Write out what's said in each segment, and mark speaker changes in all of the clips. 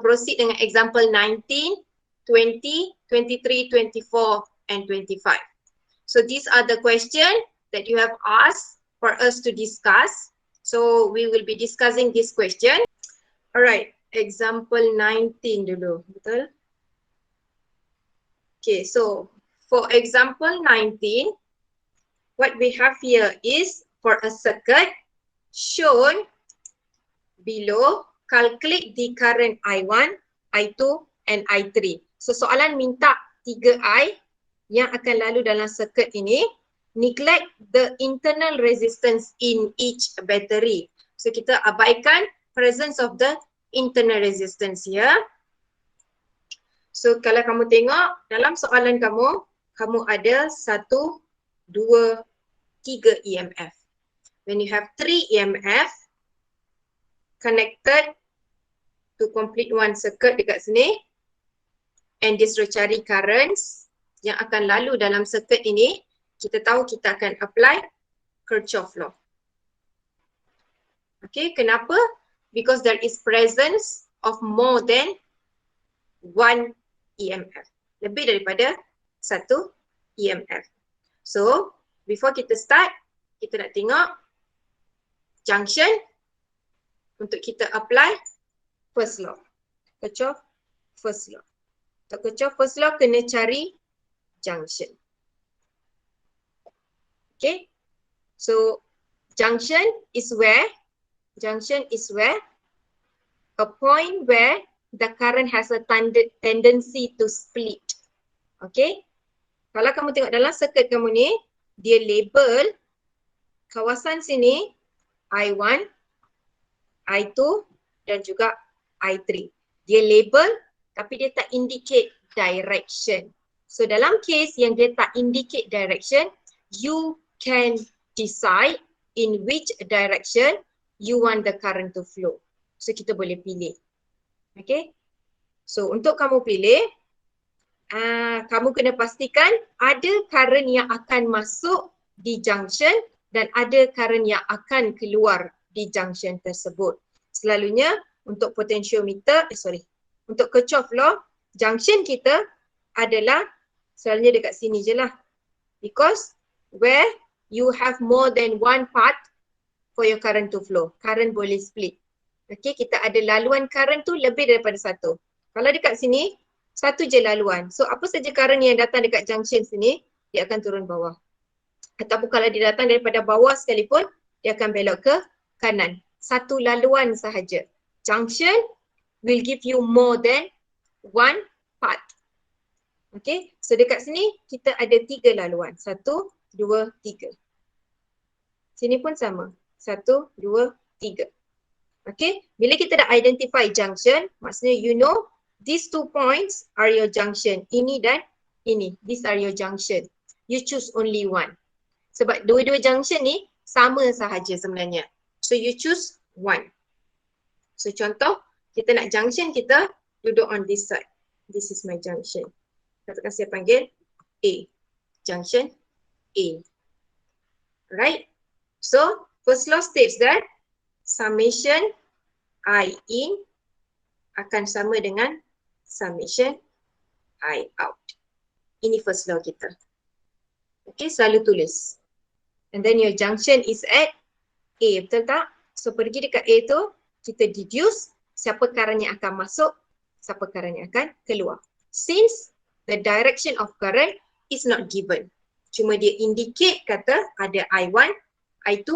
Speaker 1: proceed dengan example 19, 20, 23, 24 and 25. So these are the questions that you have asked for us to discuss. So we will be discussing this question. Alright, example 19 dulu, betul? Okay, so for example 19, what we have here is for a circuit shown below, calculate the current I1, I2 and I3. So soalan minta 3I yang akan lalu dalam circuit ini. Neglect the internal resistance in each battery. So kita abaikan presence of the internal resistance here. So kalau kamu tengok dalam soalan kamu, kamu ada 1, 2, 3 EMF. When you have 3 EMF connected to complete one circuit dekat sini, and this cari currents yang akan lalu dalam circuit ini, kita tahu kita akan apply Kirchhoff law. Okay, kenapa? Because there is presence of more than one EMF. Lebih daripada 1 EMF. So, before kita start, kita nak tengok junction untuk kita apply first law. Kirchhoff first law. Untuk Kirchhoff first law kena cari junction. Okay. So junction is where a point where the current has a tendency to split. Okay. Kalau kamu tengok dalam circuit kamu ni, dia label kawasan sini I1, I2 dan juga I3. Dia label tapi dia tak indicate direction. So dalam case yang dia tak indicate direction, you can decide in which direction you want the current to flow. So kita boleh pilih. Okay. So untuk kamu pilih, kamu kena pastikan ada current yang akan masuk di junction dan ada current yang akan keluar di junction tersebut. Selalunya untuk potentiometer, untuk Kirchhoff law, junction kita adalah selalunya dekat sini je lah. Because where you have more than one path for your current to flow. Current boleh split. Okay, kita ada laluan current tu lebih daripada satu. Kalau dekat sini, satu je laluan. So apa saja current yang datang dekat junction sini, dia akan turun bawah. Ataupun kalau dia datang daripada bawah sekalipun, dia akan belok ke kanan. Satu laluan sahaja. Junction will give you more than one path. Okay, so dekat sini kita ada 3 laluan. 1, 2, 3. Sini pun sama. 1, 2, 3. Okay, bila kita dah identify junction, maksudnya you know these 2 points are your junction. Ini dan ini. These are your junction. You choose only one. Sebab dua-dua junction ni sama sahaja sebenarnya. So you choose one. So contoh, kita nak junction kita duduk on this side. This is my junction. Katakan saya panggil A. Junction A. Right? So, first law states that summation I in akan sama dengan summation I out. Ini first law kita. Okay, selalu tulis. And then your junction is at A, betul tak? So, pergi dekat A tu, kita deduce siapa current yang akan masuk, siapa current yang akan keluar. Since the direction of current is not given. Cuma dia indicate kata ada I1, I2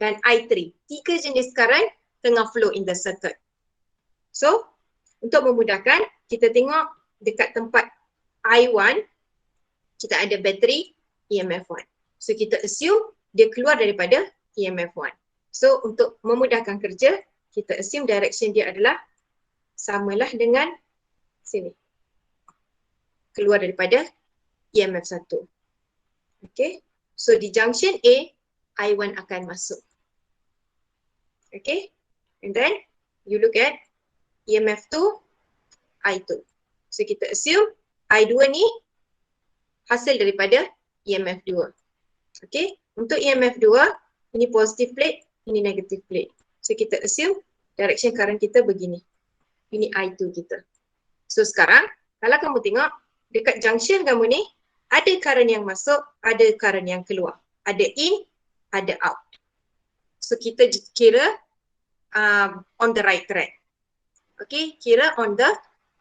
Speaker 1: dan I3. 3 jenis current tengah flow in the circuit. So, untuk memudahkan, kita tengok dekat tempat I1, kita ada bateri EMF 1. So, kita assume dia keluar daripada EMF 1. So, untuk memudahkan kerja, kita assume direction dia adalah samalah dengan sini. Keluar daripada EMF 1. Okay. So di junction A, I1 akan masuk. Okay. And then you look at EMF 2, I2. So kita assume I2 ni hasil daripada EMF 2. Okay. Untuk EMF 2, ini positive plate, ini negative plate. So kita assume direction current kita begini. Ini I2 kita. So sekarang kalau kamu tengok dekat junction kamu ni ada current yang masuk, ada current yang keluar. Ada in, ada out. So kita kira on the right track. Okay, kira on the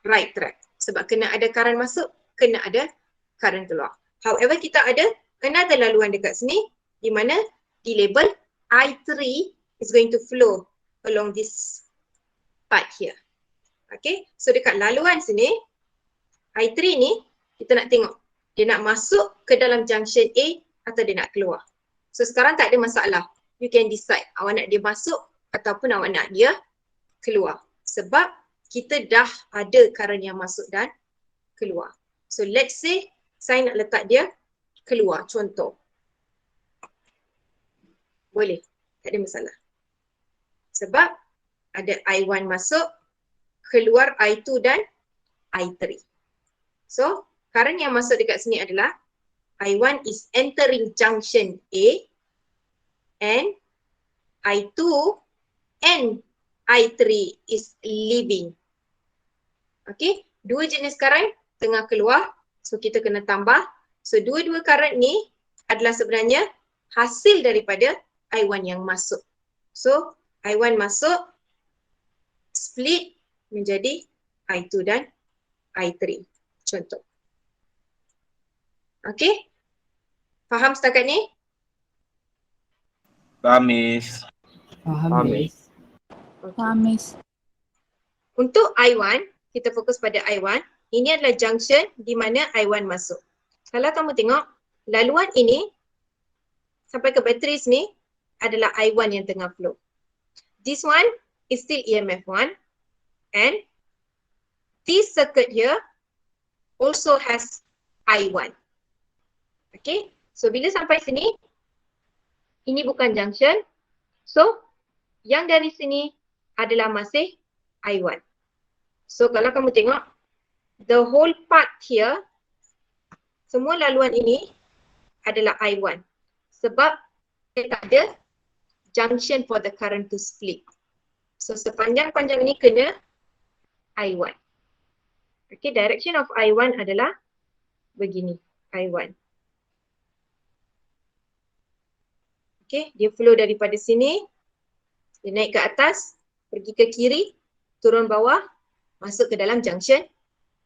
Speaker 1: right track. Sebab kena ada current masuk, kena ada current keluar. However, kita ada another laluan dekat sini di mana di label I3 is going to flow along this part here. Okay, so dekat laluan sini I3 ni kita nak tengok dia nak masuk ke dalam junction A atau dia nak keluar. So sekarang tak ada masalah. You can decide awak nak dia masuk ataupun awak nak dia keluar. Sebab kita dah ada current yang masuk dan keluar. So let's say saya nak letak dia keluar, contoh. Boleh, tak ada masalah. Sebab ada I1 masuk, keluar I2 dan I3. So current yang masuk dekat sini adalah I1 is entering junction A and I2 and I3 is leaving. Okay, dua jenis current tengah keluar, so kita kena tambah. So dua-dua current ni adalah sebenarnya hasil daripada I1 yang masuk. So I1 masuk, split menjadi I2 dan I3. Contoh. Okay, faham setakat ni?
Speaker 2: Faham, Miss.
Speaker 3: Faham, Miss.
Speaker 4: Faham, Miss.
Speaker 1: Untuk I1, kita fokus pada I1. Ini adalah junction di mana I1 masuk. Kalau kamu tengok, laluan ini sampai ke bateri sini adalah I1 yang tengah flow. This one is still EMF 1 and this circuit here also has I1. Okay, so bila sampai sini, ini bukan junction. So, yang dari sini adalah masih I1. So, kalau kamu tengok, the whole part here, semua laluan ini adalah I1. Sebab dia tak ada junction for the current to split. So, sepanjang-panjang ini kena I1. Okay, direction of I1 adalah begini, I1. Okay, dia flow daripada sini, dia naik ke atas, pergi ke kiri, turun bawah, masuk ke dalam junction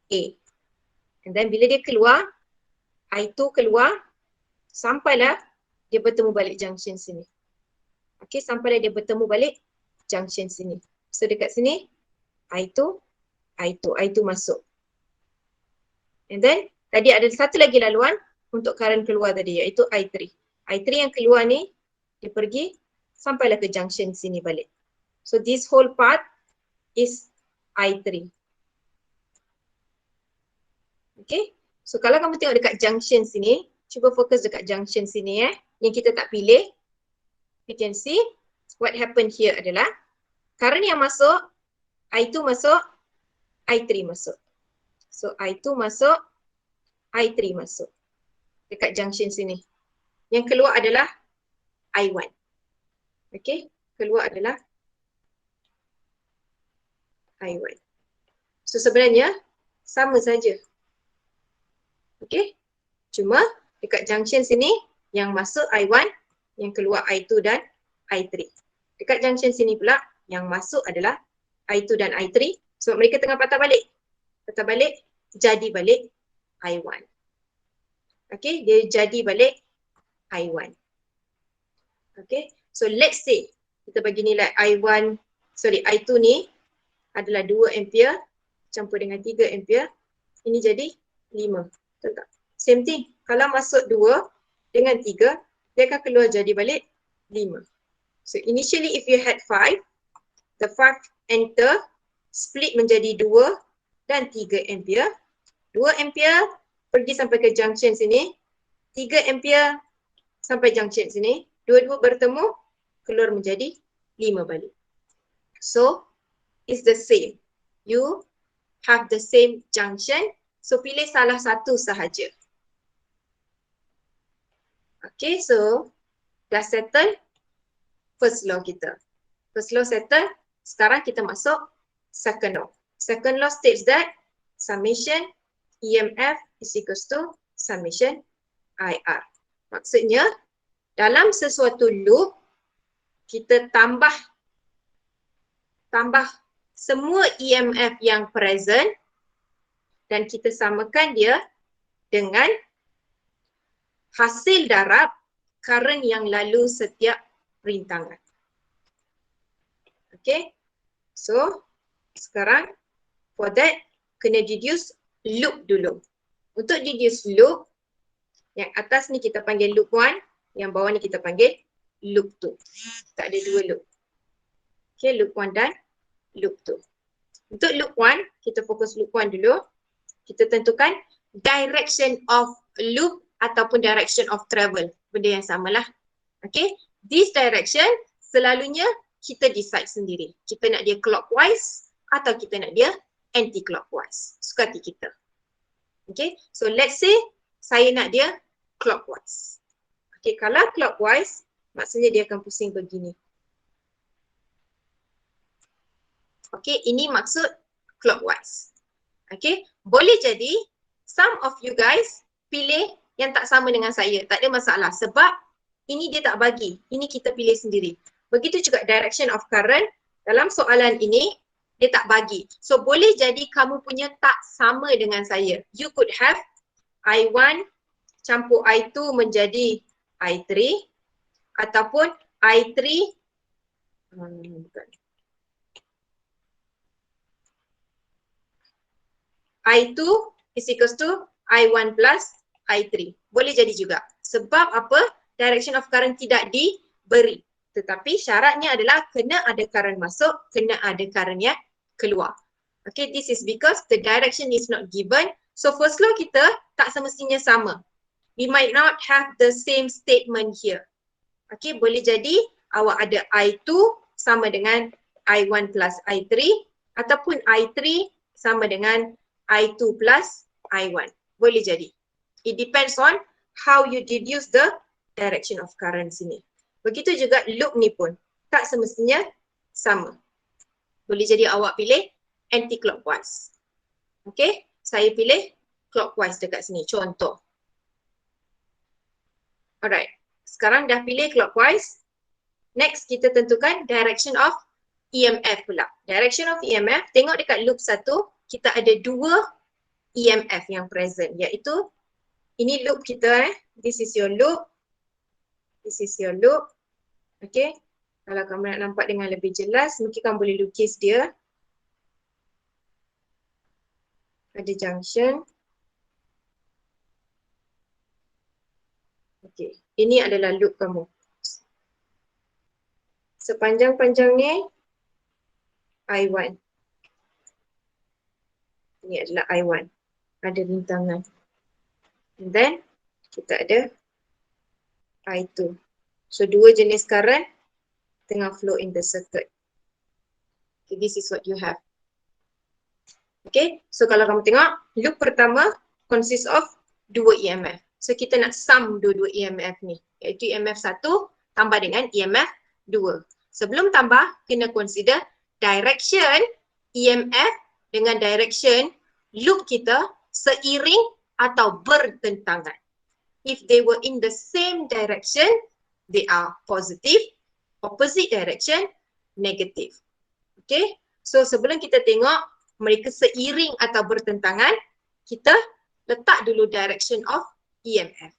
Speaker 1: A. And then bila dia keluar, I2 keluar, sampailah dia bertemu balik junction sini. Okay, sampailah dia bertemu balik junction sini. So dekat sini, I2 masuk. And then, tadi ada satu lagi laluan untuk current keluar tadi, iaitu I3. I3 yang keluar ni, dia pergi sampailah ke junction sini balik. So this whole part is I3. Okay, so kalau kamu tengok dekat junction sini, cuba fokus dekat junction sini yang kita tak pilih. You can see what happened here adalah current yang masuk, I2 masuk, I3 masuk. So I2 masuk, I3 masuk dekat junction sini. Yang keluar adalah I1. Okay, keluar adalah I1. So sebenarnya sama saja. Okay, cuma dekat junction sini yang masuk I1, yang keluar I2 dan I3. Dekat junction sini pula yang masuk adalah I2 dan I3. Sebab mereka tengah patah balik. Patah balik, jadi balik I1. Okay, dia jadi balik I1. Okay, so let's say kita bagi nilai I2 ni adalah 2 ampere campur dengan 3 ampere. Ini jadi 5. Betul tak? Same thing. Kalau masuk 2 dengan 3, dia akan keluar jadi balik 5. So initially if you had 5, the 5 enter, split menjadi 2 dan 3 ampere. 2 ampere pergi sampai ke junction sini. 3 ampere sampai junction sini. Dua-dua bertemu, keluar menjadi 5 balik. So, it's the same. You have the same junction. So, pilih salah satu sahaja. Okay, so dah settle first law kita. First law settle, sekarang kita masuk second law. Second law states that summation EMF is equals to summation IR. Maksudnya, dalam sesuatu loop, kita tambah semua EMF yang present dan kita samakan dia dengan hasil darab current yang lalu setiap rintangan. Okay, so sekarang for that kena deduce loop dulu. Untuk deduce loop, yang atas ni kita panggil loop 1, yang bawah ni kita panggil loop 2. Tak ada dua loop. Okay, loop 1 dan loop 2. Untuk loop 1, kita fokus loop 1 dulu. Kita tentukan direction of loop ataupun direction of travel. Benda yang samalah. Okay, this direction selalunya kita decide sendiri. Kita nak dia clockwise atau kita nak dia anti-clockwise. Suka hati kita. Okay, so let's say saya nak dia clockwise. Okay, kalau clockwise, maksudnya dia akan pusing begini. Okay, ini maksud clockwise. Okay, boleh jadi some of you guys pilih yang tak sama dengan saya. Tak ada masalah sebab ini dia tak bagi. Ini kita pilih sendiri. Begitu juga direction of current. Dalam soalan ini, dia tak bagi. So boleh jadi kamu punya tak sama dengan saya. You could have I1 campur I2 menjadi I3 ataupun I3 I2 is equals to I1 plus I3. Boleh jadi juga. Sebab apa? Direction of current tidak diberi. Tetapi syaratnya adalah kena ada current masuk, kena ada current yang keluar. Okay, this is because the direction is not given. So first law kita tak semestinya sama. We might not have the same statement here. Okay, boleh jadi awak ada I2 sama dengan I1 plus I3 ataupun I3 sama dengan I2 plus I1. Boleh jadi. It depends on how you deduce the direction of current sini. Begitu juga loop ni pun tak semestinya sama. Boleh jadi awak pilih anti-clockwise. Okay, saya pilih clockwise dekat sini. Contoh. Alright, sekarang dah pilih clockwise. Next kita tentukan direction of EMF pula. Direction of EMF, tengok dekat loop 1, kita ada 2 EMF yang present, iaitu ini loop kita this is your loop, this is your loop. Okay, kalau kamu nak nampak dengan lebih jelas, mungkin kamu boleh lukis dia. Ada junction. Okay, ini adalah loop kamu. Sepanjang-panjangnya I1. Ini adalah I1. Ada rintangan. And then kita ada I2. So dua jenis current tengah flow in the circuit. Okay, this is what you have. Okay, so kalau kamu tengok loop pertama consists of 2 EMF. So kita nak sum dua-dua EMF ni, iaitu EMF 1 tambah dengan EMF 2. Sebelum tambah, kena consider direction EMF dengan direction loop kita seiring atau bertentangan. If they were in the same direction, they are positive. Opposite direction, negative. Okay, so sebelum kita tengok mereka seiring atau bertentangan, kita letak dulu direction of EMF.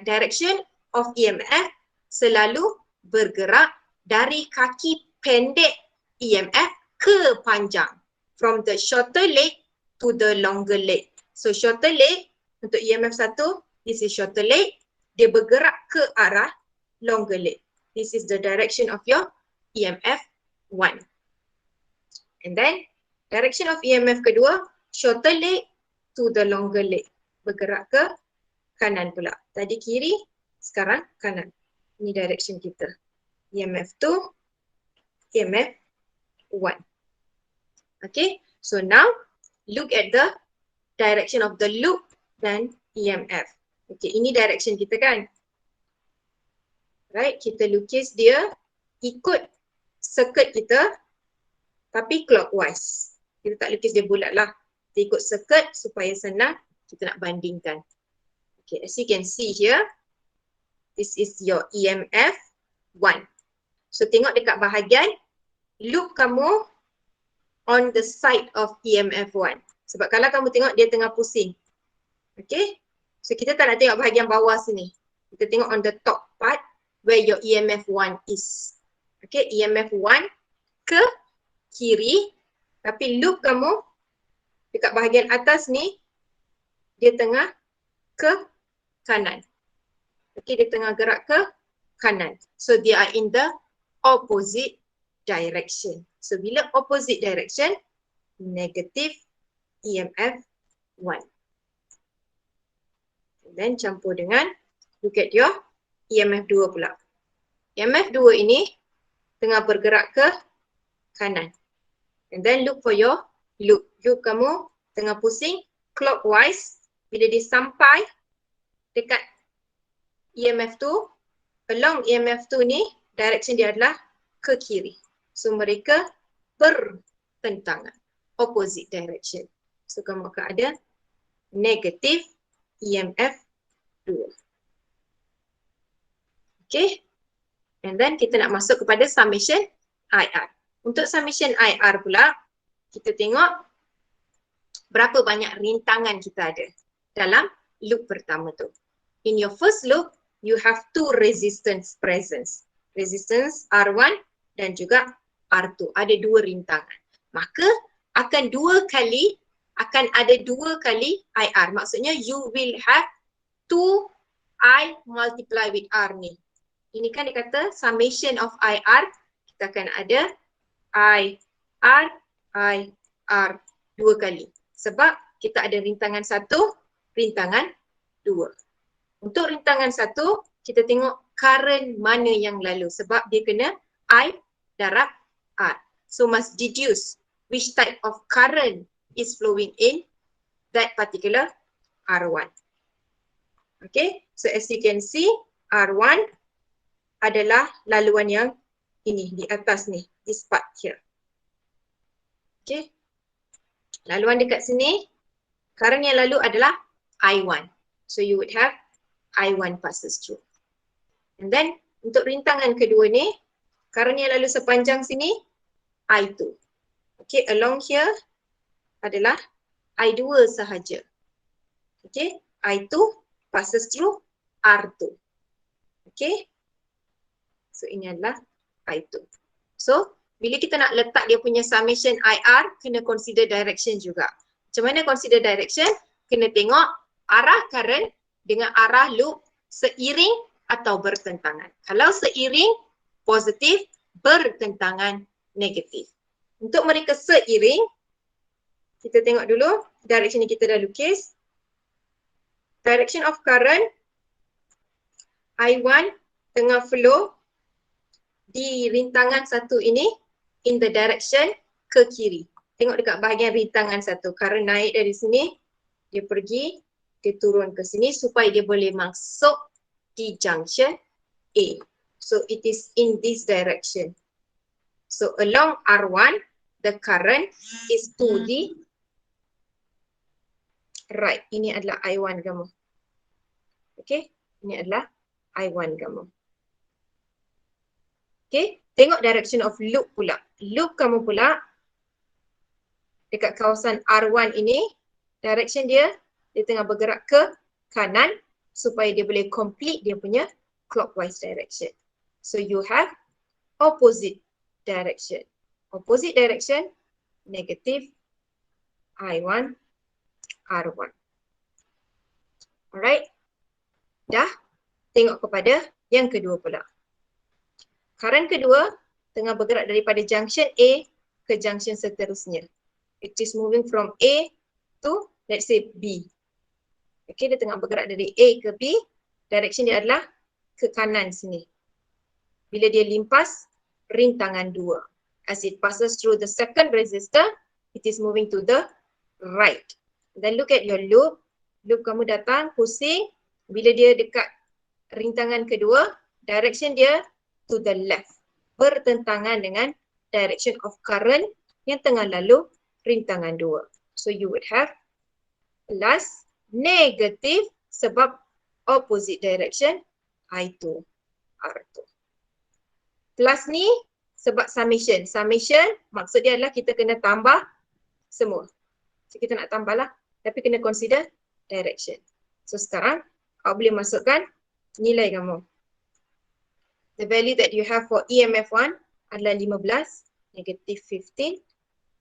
Speaker 1: Direction of EMF selalu bergerak dari kaki pendek EMF ke panjang. From the shorter leg to the longer leg. So shorter leg untuk EMF 1, this is shorter leg. Dia bergerak ke arah longer leg. This is the direction of your EMF 1. And then direction of EMF kedua, shorter leg to the longer leg. Bergerak ke kanan pula. Tadi kiri, sekarang kanan. Ini direction kita. EMF 2, EMF 1. Okay, so now look at the direction of the loop dan EMF. Okay, ini direction kita kan. Right, kita lukis dia ikut circuit kita tapi clockwise. Kita tak lukis dia bulat lah. Kita ikut circuit supaya senang kita nak bandingkan. Okay, as you can see here, this is your EMF 1. So tengok dekat bahagian loop kamu on the side of EMF 1. Sebab kalau kamu tengok dia tengah pusing. Okay, so kita tak nak tengok bahagian bawah sini. Kita tengok on the top part where your EMF 1 is. Okay, EMF 1 ke kiri, tapi loop kamu dekat bahagian atas ni dia tengah ke kanan. Okay, dia tengah gerak ke kanan. So they are in the opposite direction. So bila opposite direction, negative EMF 1. Then campur dengan, look at your EMF 2 pula. EMF 2 ini tengah bergerak ke kanan. And then look for your loop. Loop kamu tengah pusing clockwise. Bila dia sampai dekat EMF 2, along EMF 2 ni, direction dia adalah ke kiri. So mereka bertentangan, opposite direction. So kamu akan ada negative EMF 2. Okay. And then kita nak masuk kepada summation IR. Untuk summation IR pula, kita tengok berapa banyak rintangan kita ada dalam loop pertama tu. In your first loop, you have two resistance presence. Resistance R1 dan juga R2. Ada dua rintangan. Maka akan ada dua kali IR. Maksudnya you will have 2I multiply with R ni. Ini kan dia kata summation of IR, kita akan ada IR dua kali. Sebab kita ada rintangan 1, rintangan 2. Untuk rintangan 1, kita tengok current mana yang lalu. Sebab dia kena I darab R. So must deduce which type of current is flowing in that particular R1. Okay, so as you can see, R1 adalah laluan yang ini, di atas ni, this part here. Okay, laluan dekat sini, current yang lalu adalah I1. So you would have I1 passes through. And then untuk rintangan kedua ni, current yang lalu sepanjang sini, I2. Okay, along here adalah I2 sahaja. Okay, I2 passes through R2. Okay, so ini adalah I2. So bila kita nak letak dia punya summation IR, kena consider direction juga. Macam mana consider direction? Kena tengok arah current dengan arah loop seiring atau bertentangan. Kalau seiring, positif, bertentangan, negatif. Untuk mereka seiring, kita tengok dulu direction ni kita dah lukis. Direction of current, I1 tengah flow di rintangan 1 ini in the direction ke kiri. Tengok dekat bahagian rintangan 1, current naik dari sini, dia pergi, dia turun ke sini supaya dia boleh masuk di junction A. So it is in this direction. So along R1, the current is to the right. Ini adalah I1 kamu. Okay, ini adalah I1 kamu. Okay, tengok direction of loop pula. Loop kamu pula dekat kawasan R1 ini, direction dia tengah bergerak ke kanan supaya dia boleh complete dia punya clockwise direction. So you have opposite direction. Opposite direction, negative I1 R1. Alright. Dah. Tengok kepada yang kedua pula. Current kedua tengah bergerak daripada junction A ke junction seterusnya. It is moving from A to, let's say, B. Okay, dia tengah bergerak dari A ke B. Direction dia adalah ke kanan sini. Bila dia limpas rintangan 2. As it passes through the second resistor, it is moving to the right. Then look at your loop. Loop kamu datang, pusing. Bila dia dekat rintangan kedua, direction dia to the left. Bertentangan dengan direction of current yang tengah lalu rintangan 2. So you would have plus negative sebab opposite direction I2 R2. Plus ni sebab summation. Summation maksud dia adalah kita kena tambah semua. So kita nak tambah lah. Tapi kena consider direction. So sekarang awak boleh masukkan nilai kamu. The value that you have for EMF1 adalah 15, negative 15,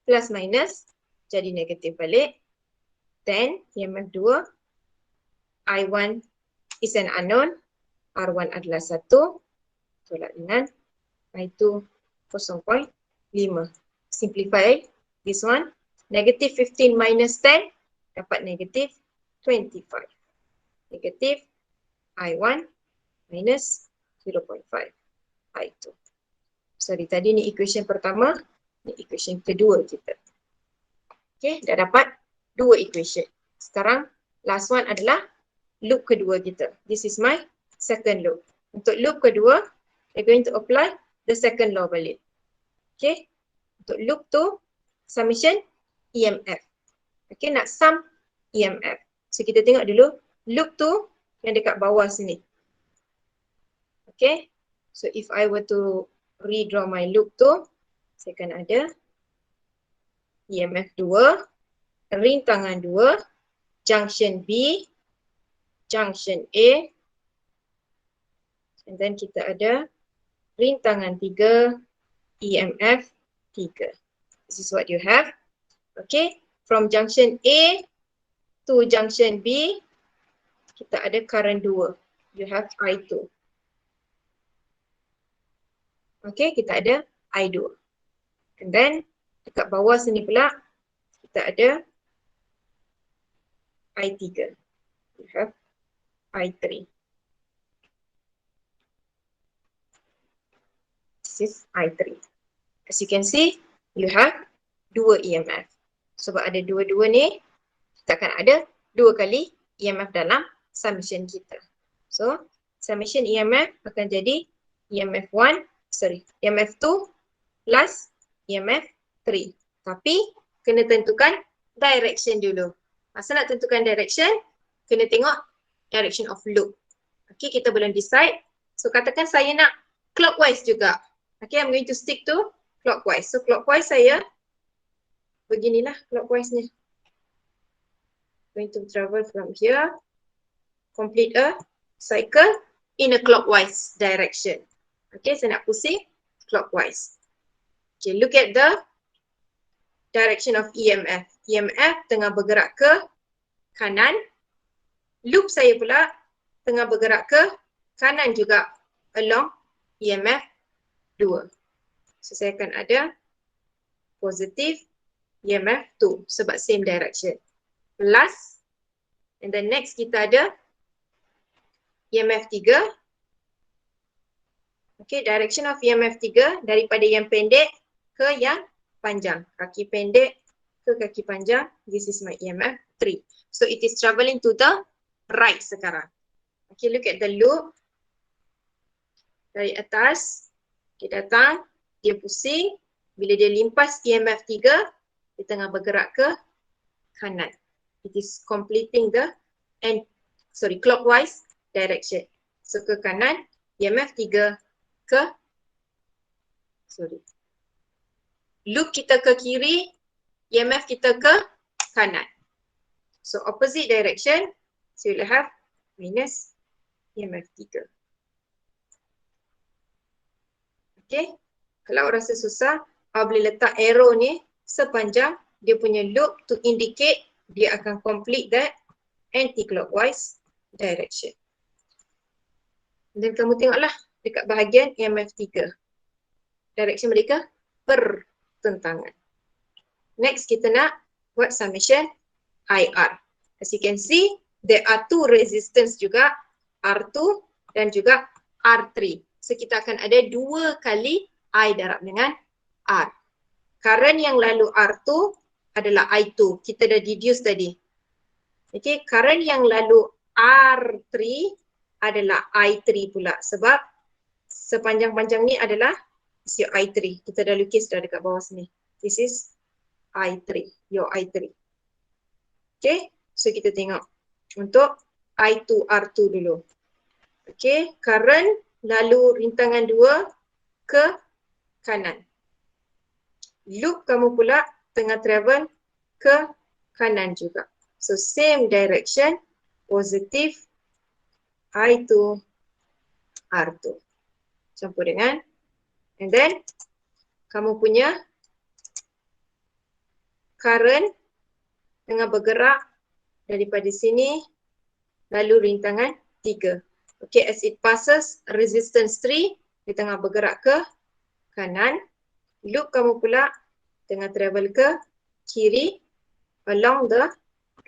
Speaker 1: plus minus jadi negatif balik. Then EMF2, I1 is an unknown, R1 adalah 1, tolak dengan I2 0.5. Simplify this one, negative 15 minus 10 dapat negative 25. Negative I1 minus 0.5 I2. Sorry, tadi ni equation pertama, ni equation kedua kita. Okay, dah dapat dua equation. Sekarang last one adalah loop kedua kita. This is my second loop. Untuk loop kedua, we're going to apply the second law balik. Okay, untuk loop tu summation EMF. Okay, nak sum EMF. So kita tengok dulu loop tu yang dekat bawah sini. Okay, so if I were to redraw my loop tu, saya akan ada EMF 2, rintangan 2, junction B, junction A, and then kita ada rintangan 3, EMF 3. This is what you have. Okay, from junction A to junction B, kita ada current 2. You have I2. Okay, kita ada I2. And then, dekat bawah sini pula, kita ada I3. You have I3. This is I3. As you can see, you have dua EMF. Sebab ada dua-dua ni, kita akan ada dua kali EMF dalam summation kita. So, summation EMF akan jadi EMF2 plus EMF 3. Tapi, kena tentukan direction dulu. Masa nak tentukan direction, kena tengok direction of loop. Okay, kita belum decide. So, katakan saya nak clockwise juga. Okay, I'm going to stick to clockwise. So, clockwise saya, beginilah clockwise ni. Going to travel from here, complete a cycle in a clockwise direction. Okay, saya nak pusing clockwise. Okay, look at the direction of EMF. EMF tengah bergerak ke kanan. Loop saya pula tengah bergerak ke kanan juga along EMF 2. So, saya akan ada positive EMF 2 sebab same direction. Plus, and then next kita ada EMF 3. Okay, direction of EMF 3 daripada yang pendek ke yang panjang. Kaki pendek ke kaki panjang. This is my EMF 3. So, it is travelling to the right sekarang. Okay, look at the loop. Dari atas, dia datang, dia pusing. Bila dia limpas EMF 3, dia tengah bergerak ke kanan. It is completing the clockwise direction. So, ke kanan, EMF 3 ke loop kita ke kiri, EMF kita ke kanan. So, opposite direction, so you'll have minus EMF 3. Okay, kalau rasa susah, awak boleh letak arrow ni sepanjang dia punya loop to indicate dia akan complete that anti-clockwise direction. Dan kamu tengoklah dekat bahagian EMF 3. Direction mereka bertentangan. Next, kita nak buat summation IR. As you can see, there are two resistance juga, R2 dan juga R3. So, kita akan ada dua kali I darab dengan R. Current yang lalu R2 adalah I2. Kita dah deduce tadi. Okay, current yang lalu R3 adalah I3 pula. Sebab sepanjang-panjang ni adalah I3. Kita dah lukis dah dekat bawah sini. This is I3, your I3. Okay, so kita tengok untuk I2 R2 dulu. Okay, current lalu rintangan 2 ke kanan. Loop kamu pula tengah travel ke kanan juga. So same direction, positive I2 R2. Campur dengan, and then kamu punya current tengah bergerak daripada sini lalu rintangan 3. Okay, as it passes resistance 3, dia tengah bergerak ke kanan. Loop kamu pula tengah travel ke kiri along the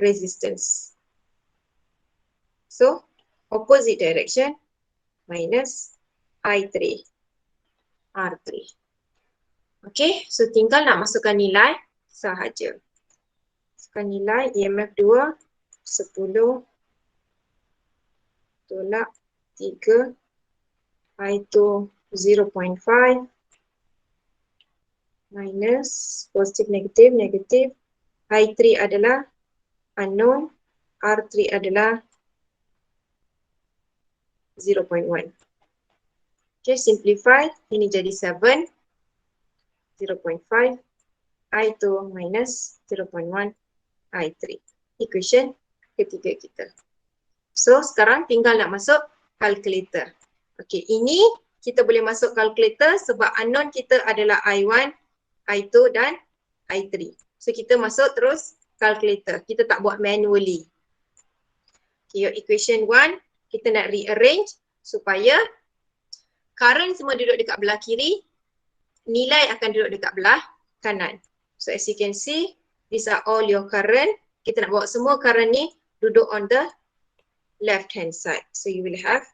Speaker 1: resistance. So, opposite direction minus I3 R3. Okay, so tinggal nak masukkan nilai sahaja. Masukkan nilai EMF 2, 10 tolak 3, I2 0.5 minus positif negatif negatif, I3 adalah unknown, R3 adalah 0.1. Okay, simplify, ini jadi 7, 0.5, I2 minus 0.1, I3. Equation ketiga kita. So, sekarang tinggal nak masuk calculator. Okay, ini kita boleh masuk calculator sebab unknown kita adalah I1, I2 dan I3. So, kita masuk terus calculator. Kita tak buat manually. Okay, your equation 1, kita nak rearrange supaya current semua duduk dekat belah kiri, nilai akan duduk dekat belah kanan. So, as you can see, these are all your current. Kita nak bawa semua current ni duduk on the left hand side. So, you will have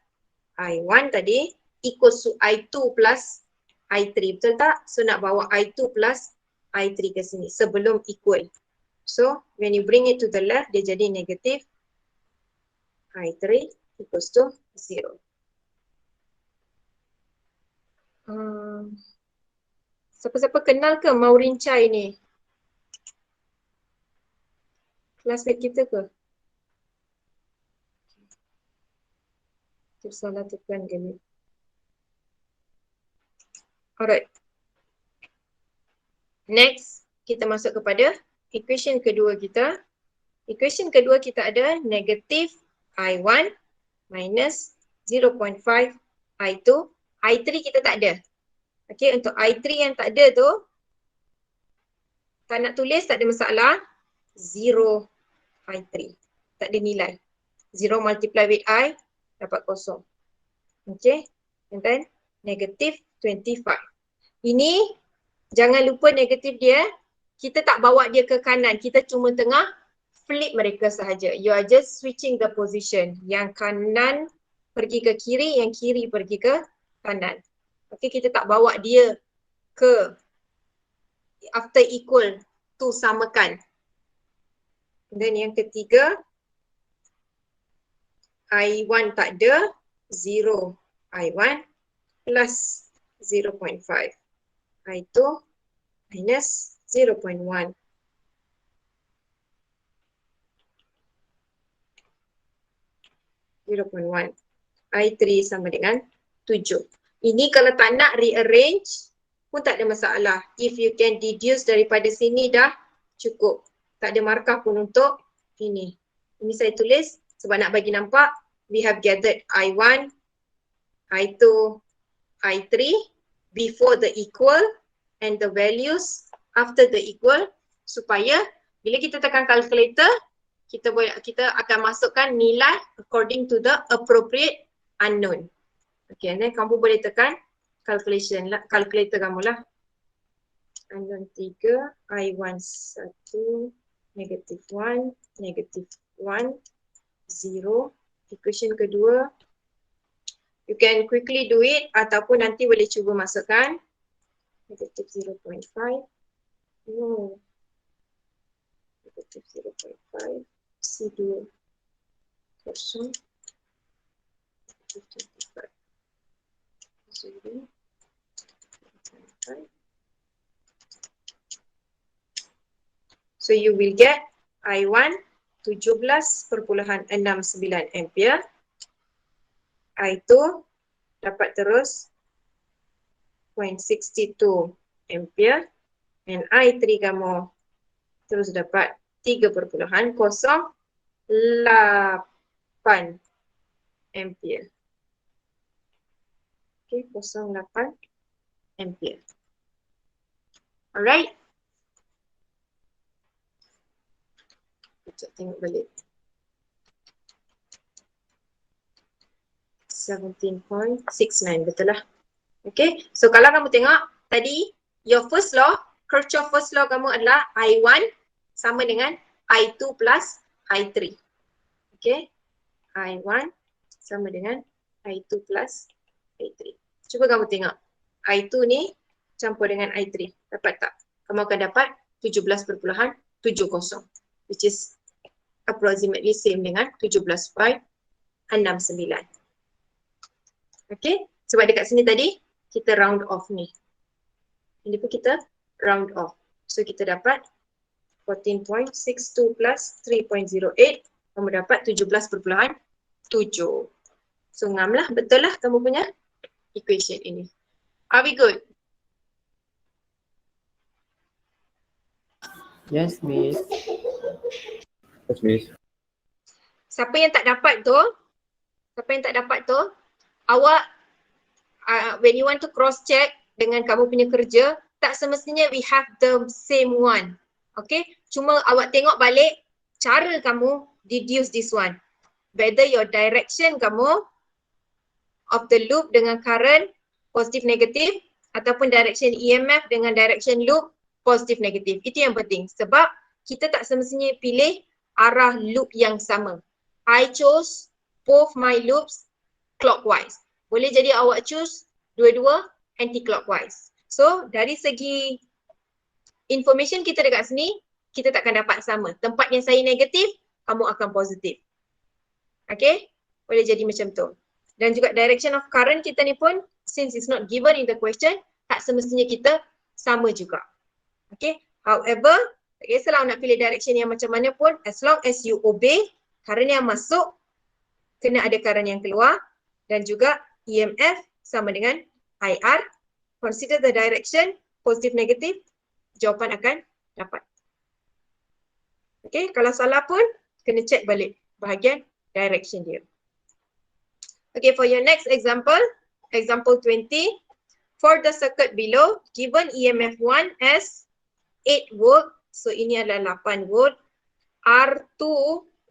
Speaker 1: I1 tadi equals to I2 plus I3. Betul tak? So, nak bawa I2 plus I3 ke sini sebelum equal. So, when you bring it to the left, dia jadi negative I3 equals to 0. Siapa-siapa kenal ke Maureen Chai ni? Classmate kita ke? Tersalah tekan ke ni? Alright. Next, kita masuk kepada equation kedua kita. Equation kedua kita ada negative I1 minus 0.5 I2. I3 kita tak ada. Okay, untuk I3 yang tak ada tu, tak nak tulis tak ada masalah. 0 I3. Tak ada nilai. 0 multiply with I dapat kosong. Okay, and then negative 25. Ini jangan lupa negatif dia, kita tak bawa dia ke kanan, kita cuma tengah flip mereka sahaja. You are just switching the position. Yang kanan pergi ke kiri, yang kiri pergi ke kanan. Okay, kita tak bawa dia ke after equal to samakan. Dan yang ketiga, I1 tak ada, 0 I1 plus 0.5 I2 minus 0.1. I3 sama dengan 7. Ini kalau tak nak rearrange pun tak ada masalah. If you can deduce daripada sini dah cukup. Tak ada markah pun untuk ini. Ini saya tulis sebab nak bagi nampak we have gathered I1, I2, I3 before the equal and the values after the equal supaya bila kita tekan calculator kita akan masukkan nilai according to the appropriate unknown. Okay, and then kamu boleh tekan calculator kamu lah. Unknown 3, I1 1, negative 1, negative 1, 0. Equation kedua, you can quickly do it ataupun nanti boleh cuba masukkan. Negative 0.5, no. Negative 0.5, C2, kosong. Negative 25, 0, 0.5. So you will get I1 17.69 ampere. I2 dapat terus 0.62 ampere. And I3 kamu terus dapat 3.08 ampere. Okay, 0.8 ampere. Alright. Kita tengok balik. 17.69, betul lah. Okay, so kalau kamu tengok tadi, your first law, Kirchhoff first law kamu adalah I1 sama dengan I2 plus I3. Okay, I1 sama dengan I2 plus I3. Cuba kamu tengok, I2 ni campur dengan I3, dapat tak? Kamu akan dapat 17.70, which is approximately same dengan 17.69. Okay, sebab dekat sini tadi, kita round off ni. Ini pun kita round off. So kita dapat 14.62 plus 3.08, kamu dapat 17.7. So ngam lah, betul lah kamu punya equation ini. Are we good?
Speaker 2: Yes, Miss.
Speaker 3: Yes, Miss.
Speaker 1: Siapa yang tak dapat tu, awak when you want to cross check dengan kamu punya kerja, tak semestinya we have the same one. Okay, cuma awak tengok balik cara kamu deduce this one. Whether your direction kamu of the loop dengan current positif negatif ataupun direction EMF dengan direction loop positif negatif. Itu yang penting sebab kita tak semestinya pilih arah loop yang sama. I chose both my loops clockwise. Boleh jadi awak choose dua-dua anti-clockwise. So dari segi information kita dekat sini, kita takkan dapat sama. Tempat yang saya negatif, kamu akan positif. Okay? Boleh jadi macam tu. Dan juga direction of current kita ni pun, since it's not given in the question, tak semestinya kita sama juga. Okay? However, tak kisahlah nak pilih direction yang macam mana pun, as long as you obey, current yang masuk, kena ada current yang keluar, dan juga EMF sama dengan IR. Consider the direction, positif negatif, jawapan akan dapat. Okay, kalau salah pun kena check balik bahagian direction dia. Okay, for your next example, example 20, for the circuit below, given EMF 1 as 8 volt, so ini adalah 8 volt, R2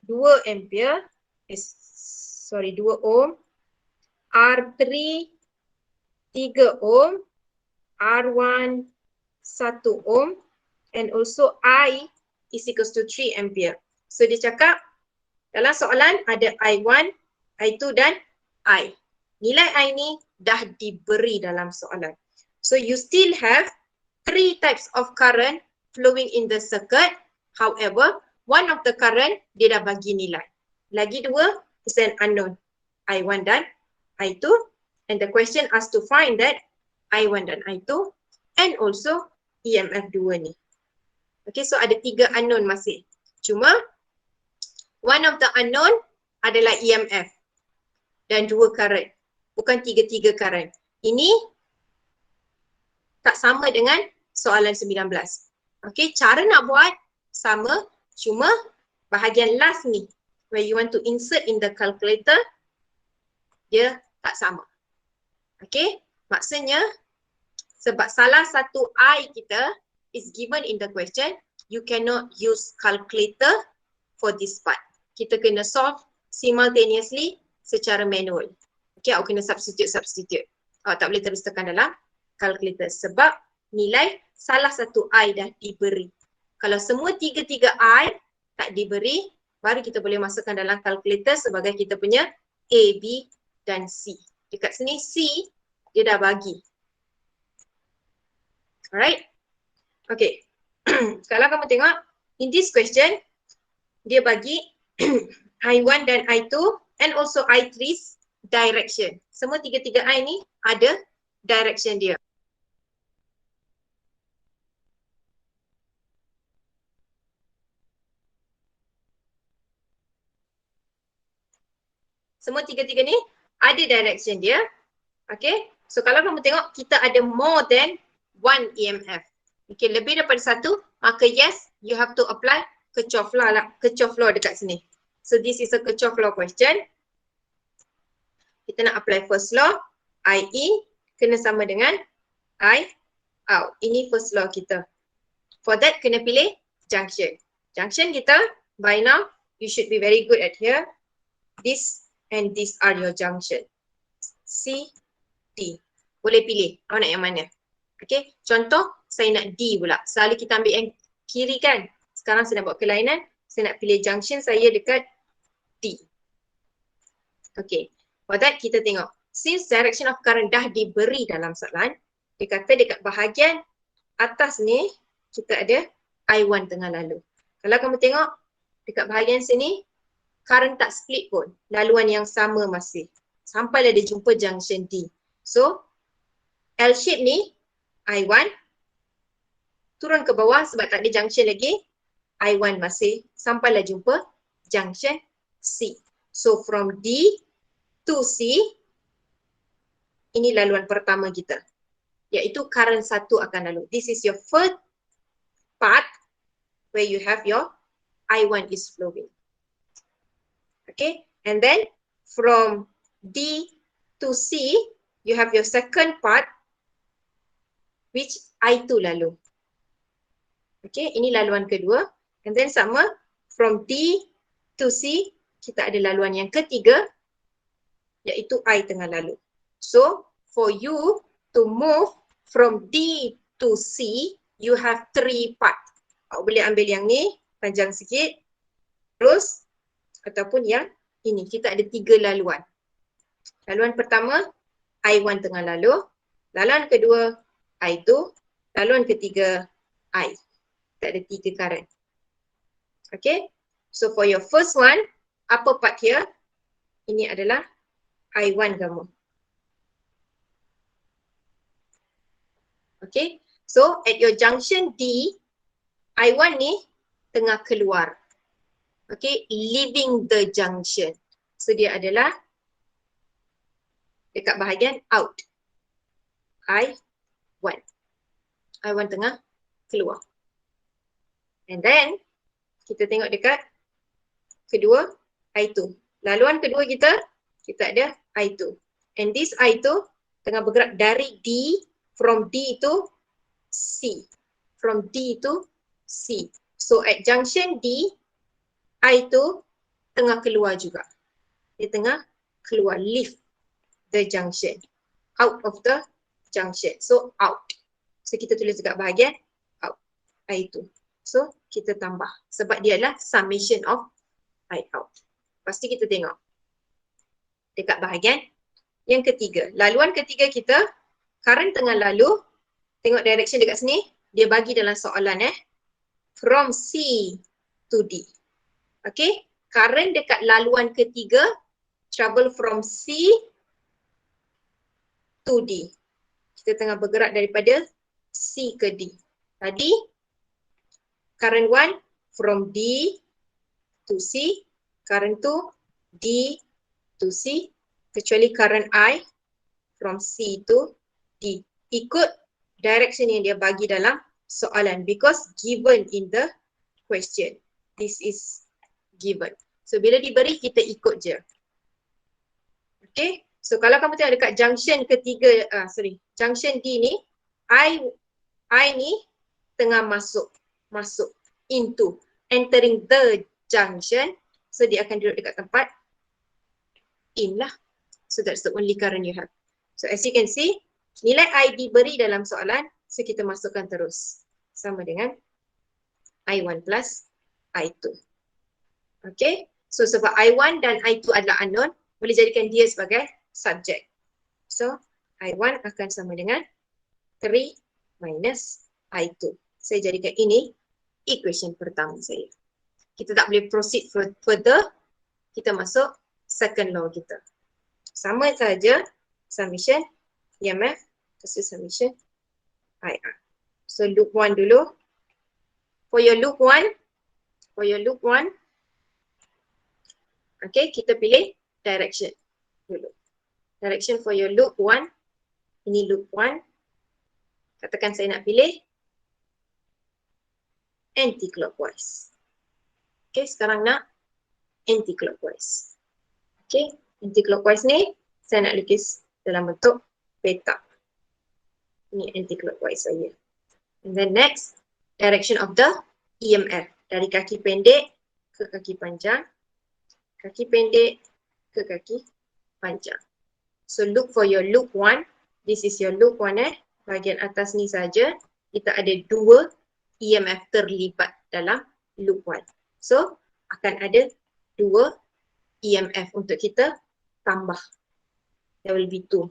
Speaker 1: 2 ampere, 2 ohm, R3 3 ohm, R1 1 ohm, and also I is equals to 3 ampere. So dia cakap dalam soalan ada I1, I2 dan I. Nilai I ni dah diberi dalam soalan. So you still have 3 types of current flowing in the circuit. However, one of the current dia dah bagi nilai. Lagi 2 is an unknown, I1 dan I2. And the question asks to find that I1 dan I2 and also EMF 2 ni. Okay, so ada 3 unknown masih. Cuma one of the unknown adalah EMF dan 2 current. Bukan 3 current. Ini tak sama dengan soalan 19. Okay, cara nak buat sama, cuma bahagian last ni where you want to insert in the calculator, dia tak sama. Okay, maksudnya sebab salah satu I kita is given in the question, you cannot use calculator for this part. Kita kena solve simultaneously secara manual. Okay, awak kena substitute. Awak tak boleh terus tekan dalam calculator sebab nilai salah satu I dah diberi. Kalau semua 3 I tak diberi, baru kita boleh masukkan dalam calculator sebagai kita punya A, B dan C. Dekat sini C dia dah bagi. Alright? Okay. Kalau kamu tengok, in this question, dia bagi I1 dan I2 and also I3's direction. Semua 3 I ni ada direction dia. Semua tiga-tiga ni ada direction dia. Okay. So kalau kamu tengok kita ada more than one EMF. Okay, lebih daripada satu, maka yes, you have to apply Kirchhoff law dekat sini. So this is a Kirchhoff law question. Kita nak apply first law, I in kena sama dengan I out. Ini first law kita. For that kena pilih junction. Junction kita by now you should be very good at here. This and this are your junction. C, D. Boleh pilih awak nak yang mana. Okay, contoh saya nak D pula. Selalu kita ambil yang kiri kan. Sekarang saya nak buat kelainan. Saya nak pilih junction saya dekat D. Okay, for that kita tengok. Since direction of current dah diberi dalam soalan, dia kata dekat bahagian atas ni kita ada I1 tengah lalu. Kalau kamu tengok dekat bahagian sini, current tak split pun. Laluan yang sama masih. Sampailah dia jumpa junction D. So, L shape ni I1 turun ke bawah sebab tak ada junction lagi. I1 masih sampailah jumpa junction C. So, from D to C, ini laluan pertama kita. Iaitu current satu akan lalu. This is your first part where you have your I1 is flowing. Okay, and then from D to C, you have your second part which I2 lalu. Okay, ini laluan kedua. And then sama, from D to C, kita ada laluan yang ketiga, iaitu I tengah lalu. So, for you to move from D to C, you have 3 part. Awak boleh ambil yang ni, panjang sikit, terus, ataupun yang ini. Kita ada 3 laluan. Laluan pertama, I1 tengah lalu. Laluan kedua, I2. Laluan ketiga, I. Kita ada 3 current. Okay. So for your first one, upper part here, ini adalah I1 kamu. Okay. So at your junction D, I1 ni tengah keluar. Okay. Leaving the junction. So dia adalah dekat bahagian out. I1. I1 tengah keluar. And then, kita tengok dekat kedua, I2. Laluan kedua kita ada I2. And this I2 tengah bergerak dari D, from D to C. From D to C. So at junction D, I2 tengah keluar juga. Dia tengah keluar, leave the junction. Out of the junction. So out. So kita tulis dekat bahagian out. I2. So kita tambah. Sebab dia adalah summation of I out. Pasti kita tengok. Dekat bahagian yang ketiga. Laluan ketiga kita, current tengah lalu. Tengok direction dekat sini. Dia bagi dalam soalan from C to D. Okay. Current dekat laluan ketiga, travel from C to D. Kita tengah bergerak daripada C ke D. Tadi, current 1 from D to C, current 2 D to C, kecuali current I from C to D. Ikut direction yang dia bagi dalam soalan because given in the question. This is given. So bila diberi kita ikut je. Okay. So kalau kamu tengok dekat junction ketiga, junction D ni, I ni tengah masuk into, entering the junction. So dia akan duduk dekat tempat in lah. So that's the only current you have. So as you can see, nilai I diberi dalam soalan, so kita masukkan terus. Sama dengan I1 plus I2. Okay. So sebab I1 dan I2 adalah unknown, boleh jadikan dia sebagai subject. So I1 akan sama dengan 3 minus I2. Saya jadikan ini equation pertama saya. Kita tak boleh proceed further. Kita masuk second law kita. Sama saja summation EMF versus summation IR. So loop 1 dulu. For your loop 1, okay, kita pilih. For your loop 1, okay, kita pilih direction dulu. Direction for your loop 1. Ini loop 1. Katakan saya nak pilih anti-clockwise. Okay, sekarang nak anti-clockwise. Okay, anti-clockwise ni saya nak lukis dalam bentuk peta. Ini anti-clockwise saya. And then next, direction of the EMF. Dari kaki pendek ke kaki panjang. Kaki pendek ke kaki panjang. So look for your loop 1. This is your loop 1 Bahagian atas ni saja kita ada 2 EMF terlibat dalam loop 1. So akan ada 2 EMF untuk kita tambah. There will be 2.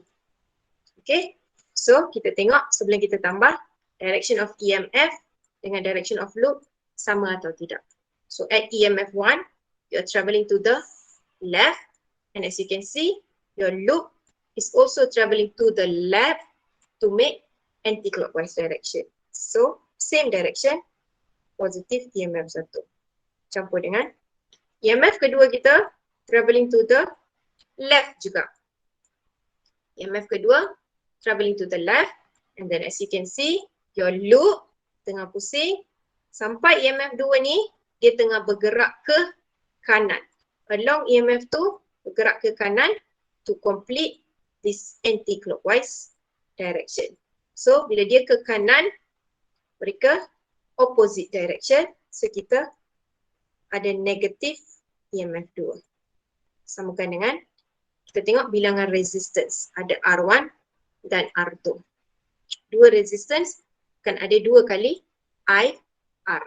Speaker 1: Okay. So kita tengok sebelum kita tambah direction of EMF dengan direction of loop sama atau tidak. So at EMF 1 you are travelling to the left, and as you can see your loop is also travelling to the left to make anti-clockwise direction. So same direction, positive EMF 1. Campur dengan EMF kedua kita travelling to the left juga. EMF kedua travelling to the left, and then as you can see your loop tengah pusing sampai EMF 2 ni dia tengah bergerak ke kanan. Along EMF tu bergerak ke kanan to complete this anti-clockwise direction. So bila dia ke kanan, mereka opposite direction. So kita ada negative EMF 2. Samakan dengan kita tengok bilangan resistance. Ada R1 dan R2. 2 resistance akan ada 2 kali IR.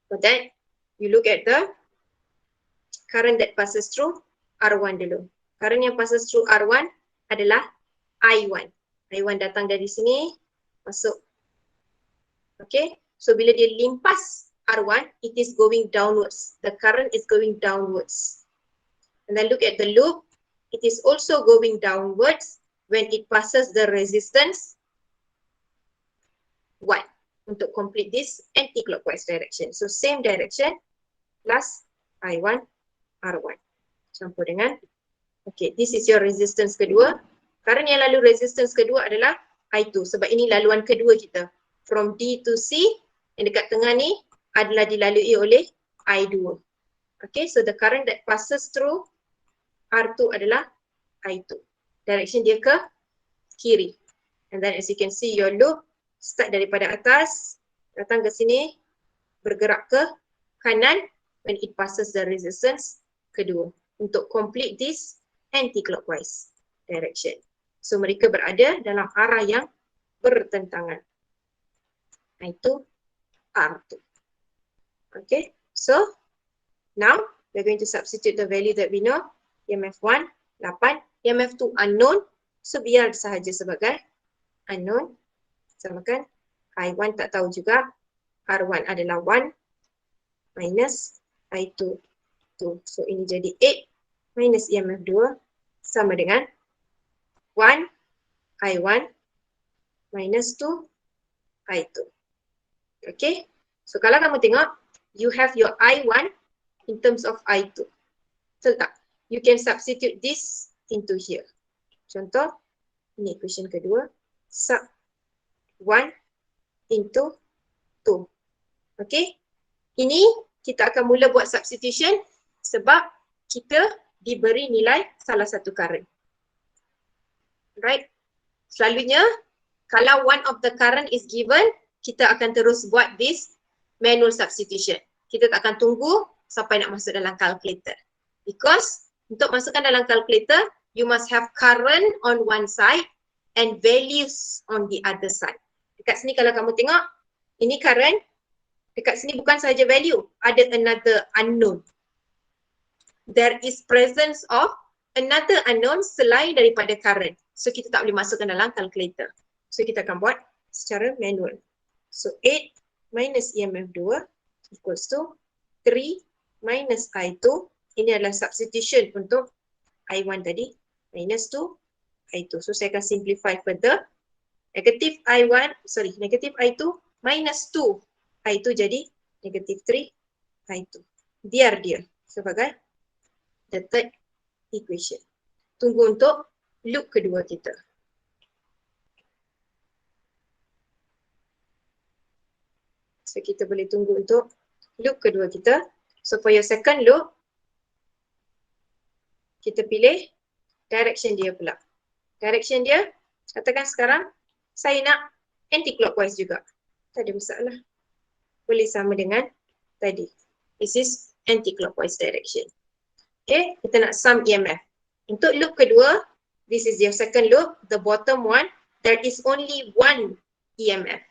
Speaker 1: For that, you look at the current that passes through R1 dulu. Current yang passes through R1 adalah I1. I1 datang dari sini, masuk. Okay, so bila dia limpas R1, it is going downwards. The current is going downwards. And then look at the loop. It is also going downwards when it passes the resistance 1 untuk complete this anti-clockwise direction. So same direction plus I1, R1. Campur dengan, okay, this is your resistance kedua. Current yang lalu resistance kedua adalah I2 sebab ini laluan kedua kita. From D to C, yang dekat tengah ni adalah dilalui oleh I2. Okay, so the current that passes through R2 adalah I2. Direction dia ke kiri. And then as you can see your loop start daripada atas, datang ke sini, bergerak ke kanan when it passes the resistance kedua. Untuk complete this anti-clockwise direction. So mereka berada dalam arah yang bertentangan. Itu R2. Okay, so now we're going to substitute the value that we know. EMF 1, 8. EMF 2, unknown. So biar sahaja sebagai unknown. Samakan. I1 tak tahu juga. R1 adalah 1 minus I2 2. So ini jadi 8 minus EMF 2 sama dengan 1 I1 minus 2 I2. Okay. So kalau kamu tengok, you have your I1 in terms of I2. Betul tak? You can substitute this into here. Contoh, ini equation kedua. Sub 1 into 2. Okay. Ini kita akan mula buat substitution sebab kita diberi nilai salah satu current. Right? Selalunya, kalau one of the current is given, kita akan terus buat this manual substitution. Kita tak akan tunggu sampai nak masuk dalam calculator. Because untuk masukkan dalam calculator, you must have current on one side and values on the other side. Dekat sini kalau kamu tengok, ini current. Dekat sini bukan sahaja value, ada another unknown. There is presence of another unknown selain daripada current. So kita tak boleh masukkan dalam calculator. So kita akan buat secara manual. So 8 minus EMF 2 equals to 3 minus I2. Ini adalah substitution untuk I1 tadi. Minus 2 I2. So saya akan simplify further. Negative I2 minus 2 I2 jadi negative 3 I2. Biar dia sebagai the third equation. Tunggu untuk loop kedua kita. So kita boleh tunggu untuk loop kedua kita. So for your second loop, kita pilih direction dia pula. Direction dia, katakan sekarang saya nak anti-clockwise juga. Tak ada masalah. Boleh sama dengan tadi. This is anti-clockwise direction. Okay, kita nak sum EMF. Untuk loop kedua, this is your second loop, the bottom one, there is only one EMF.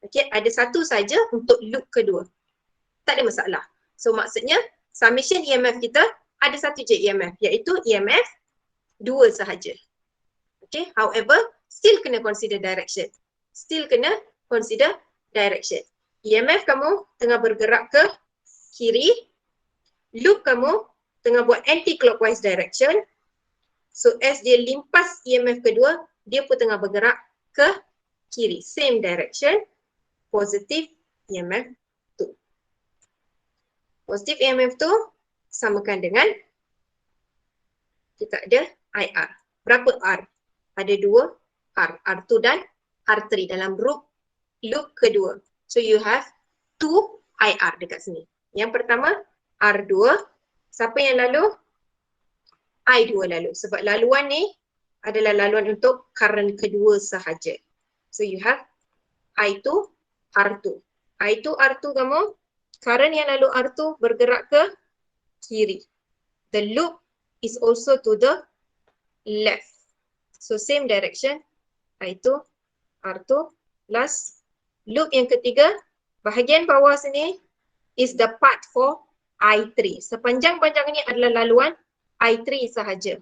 Speaker 1: Okay, ada satu saja untuk loop kedua. Tak ada masalah. So maksudnya, summation EMF kita ada satu je EMF, iaitu EMF 2 sahaja. Okay, however, still kena consider direction. Still kena consider direction. EMF kamu tengah bergerak ke kiri, loop kamu tengah buat anti-clockwise direction. So as dia limpas EMF kedua, dia pun tengah bergerak ke kiri. Same direction, positive EMF 2. Positive EMF 2 samakan dengan kita ada IR. Berapa R? Ada 2 R. R2 dan R3 dalam loop kedua. So you have 2 IR dekat sini. Yang pertama R2. Siapa yang lalu? I2 lalu. Sebab laluan ni adalah laluan untuk current kedua sahaja. So you have I2, R2. I2, R2 kamu, current yang lalu R2 bergerak ke kiri. The loop is also to the left. So same direction, I2, R2 plus loop yang ketiga, bahagian bawah sini is the part for I3. Sepanjang-panjang ini adalah laluan I3 sahaja.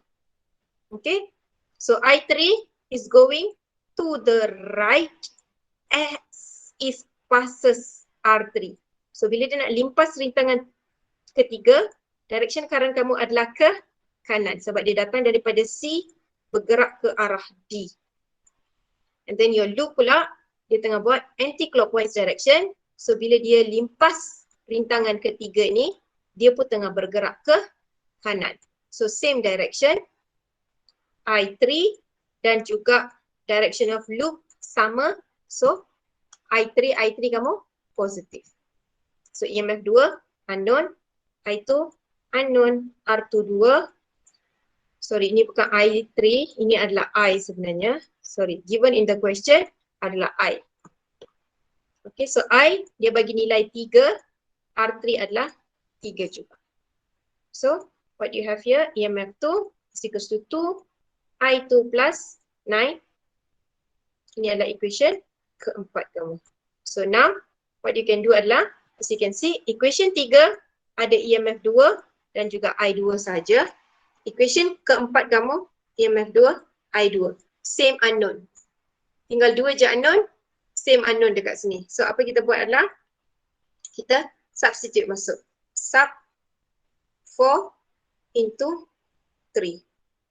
Speaker 1: Okay, so I3 is going to the right as it passes R3. So bila dia nak limpas rintangan ketiga, direction current kamu adalah ke kanan sebab dia datang daripada C bergerak ke arah D. And then your loop pula, dia tengah buat anti-clockwise direction. So bila dia limpas rintangan ketiga ni, dia pun tengah bergerak ke kanan. So same direction, I3 dan juga direction of loop sama. So I3 kamu positif. So EMF 2 unknown, I2 unknown, R2 2. Sorry, ini bukan I3, ini adalah I sebenarnya. Sorry, given in the question adalah I. Okay, so I dia bagi nilai 3, R3 adalah 3 juga. So what you have here, EMF 2 is equals to 2, I2 plus 9. Ini adalah equation keempat kamu. So now, what you can do adalah, as you can see, equation 3 ada EMF 2 dan juga I2 saja. Equation keempat kamu, EMF 2, I2. Same unknown. Tinggal 2 je unknown, same unknown dekat sini. So apa kita buat adalah, kita substitute masuk. Sub 4 into 3.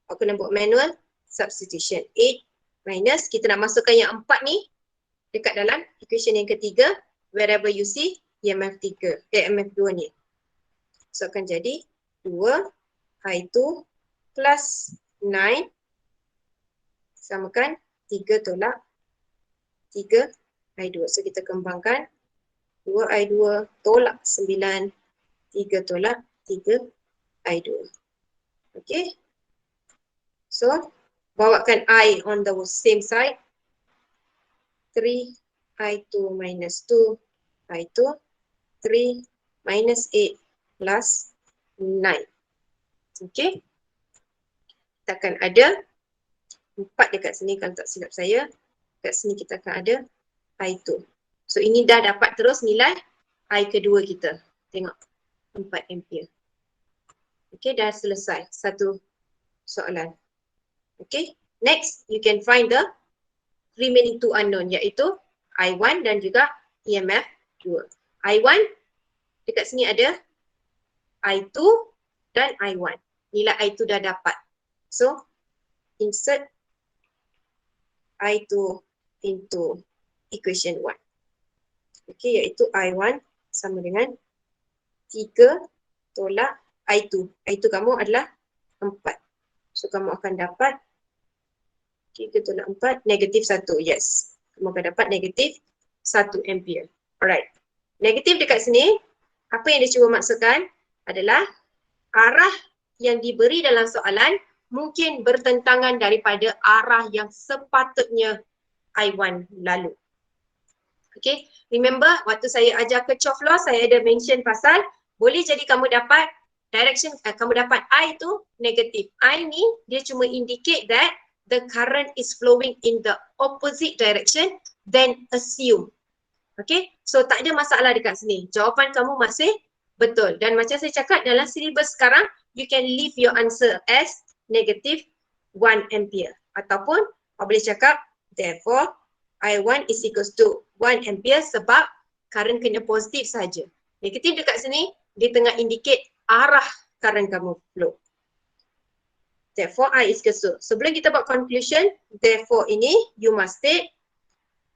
Speaker 1: Aku nak buat manual substitution. 8 minus, kita nak masukkan yang 4 ni dekat dalam equation yang ketiga, wherever you see EMF 3, EMF 2 ni. So akan jadi 2 I2 plus 9 samakan 3 tolak 3 I2. So kita kembangkan 2 I2 tolak 9, 3 tolak 3 I2. Okay. So bawakan I on the same side. 3 I2 minus 2 I2. 3 minus 8 plus 9. Okay. Kita akan ada 4 dekat sini kalau tak silap saya. Dekat sini kita akan ada I2. So ini dah dapat terus nilai I kedua kita. Tengok 4 ampere. Okay, dah selesai satu soalan. Okay, next you can find the remaining 2 unknown iaitu I1 dan juga EMF 2. I1 dekat sini ada I2 dan I1. Nilai I2 dah dapat. So insert I2 into equation 1. Okay, iaitu I1 sama dengan 3 tolak I2. I2 kamu adalah 4. So kamu akan dapat 3 tolak 4, negatif 1. Yes. Kamu akan dapat negatif 1 ampere. Alright. Negatif dekat sini, apa yang dia cuba maksudkan adalah arah yang diberi dalam soalan mungkin bertentangan daripada arah yang sepatutnya I1 lalu. Okay. Remember, waktu saya ajar Kirchhoff law, saya ada mention pasal boleh jadi kamu dapat direction, kamu dapat I tu negatif. I ni dia cuma indicate that the current is flowing in the opposite direction, then assume. Okay, so tak ada masalah dekat sini. Jawapan kamu masih betul. Dan macam saya cakap dalam syllabus sekarang, you can leave your answer as negative 1 ampere. Ataupun boleh cakap, therefore, I1 is equals to 1 ampere sebab current kena positif saja. Negatif dekat sini, dia tengah indicate arah current kamu flow. Therefore, I is equals to. Sebelum kita buat conclusion, therefore ini, you must state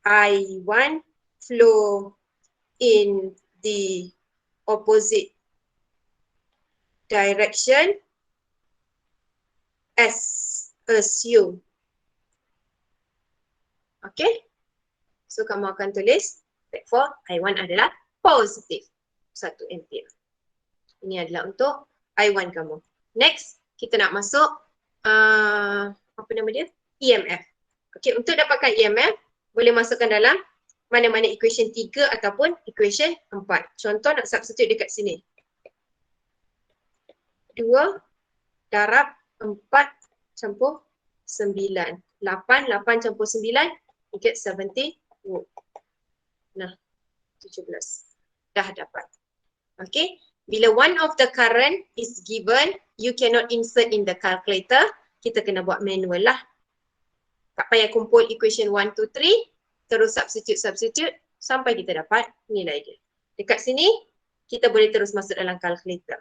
Speaker 1: I1 flow in the opposite direction as assumed. Okay? So, kamu akan tulis, therefore, I1 adalah positif 1 ampere. Ini adalah untuk I1 kamu. Next, kita nak masuk apa nama dia? EMF. Okay, untuk dapatkan EMF, boleh masukkan dalam mana-mana equation 3 ataupun equation 4. Contoh nak substitute dekat sini. 2 darab 4 campur 9. 8 campur 9 equal 70 volt. Nah, 17. Dah dapat. Okay. Bila one of the current is given, you cannot insert in the calculator. Kita kena buat manual lah. Tak payah kumpul equation 1, 2, 3. Terus substitute sampai kita dapat nilai dia. Dekat sini, kita boleh terus masuk dalam calculator.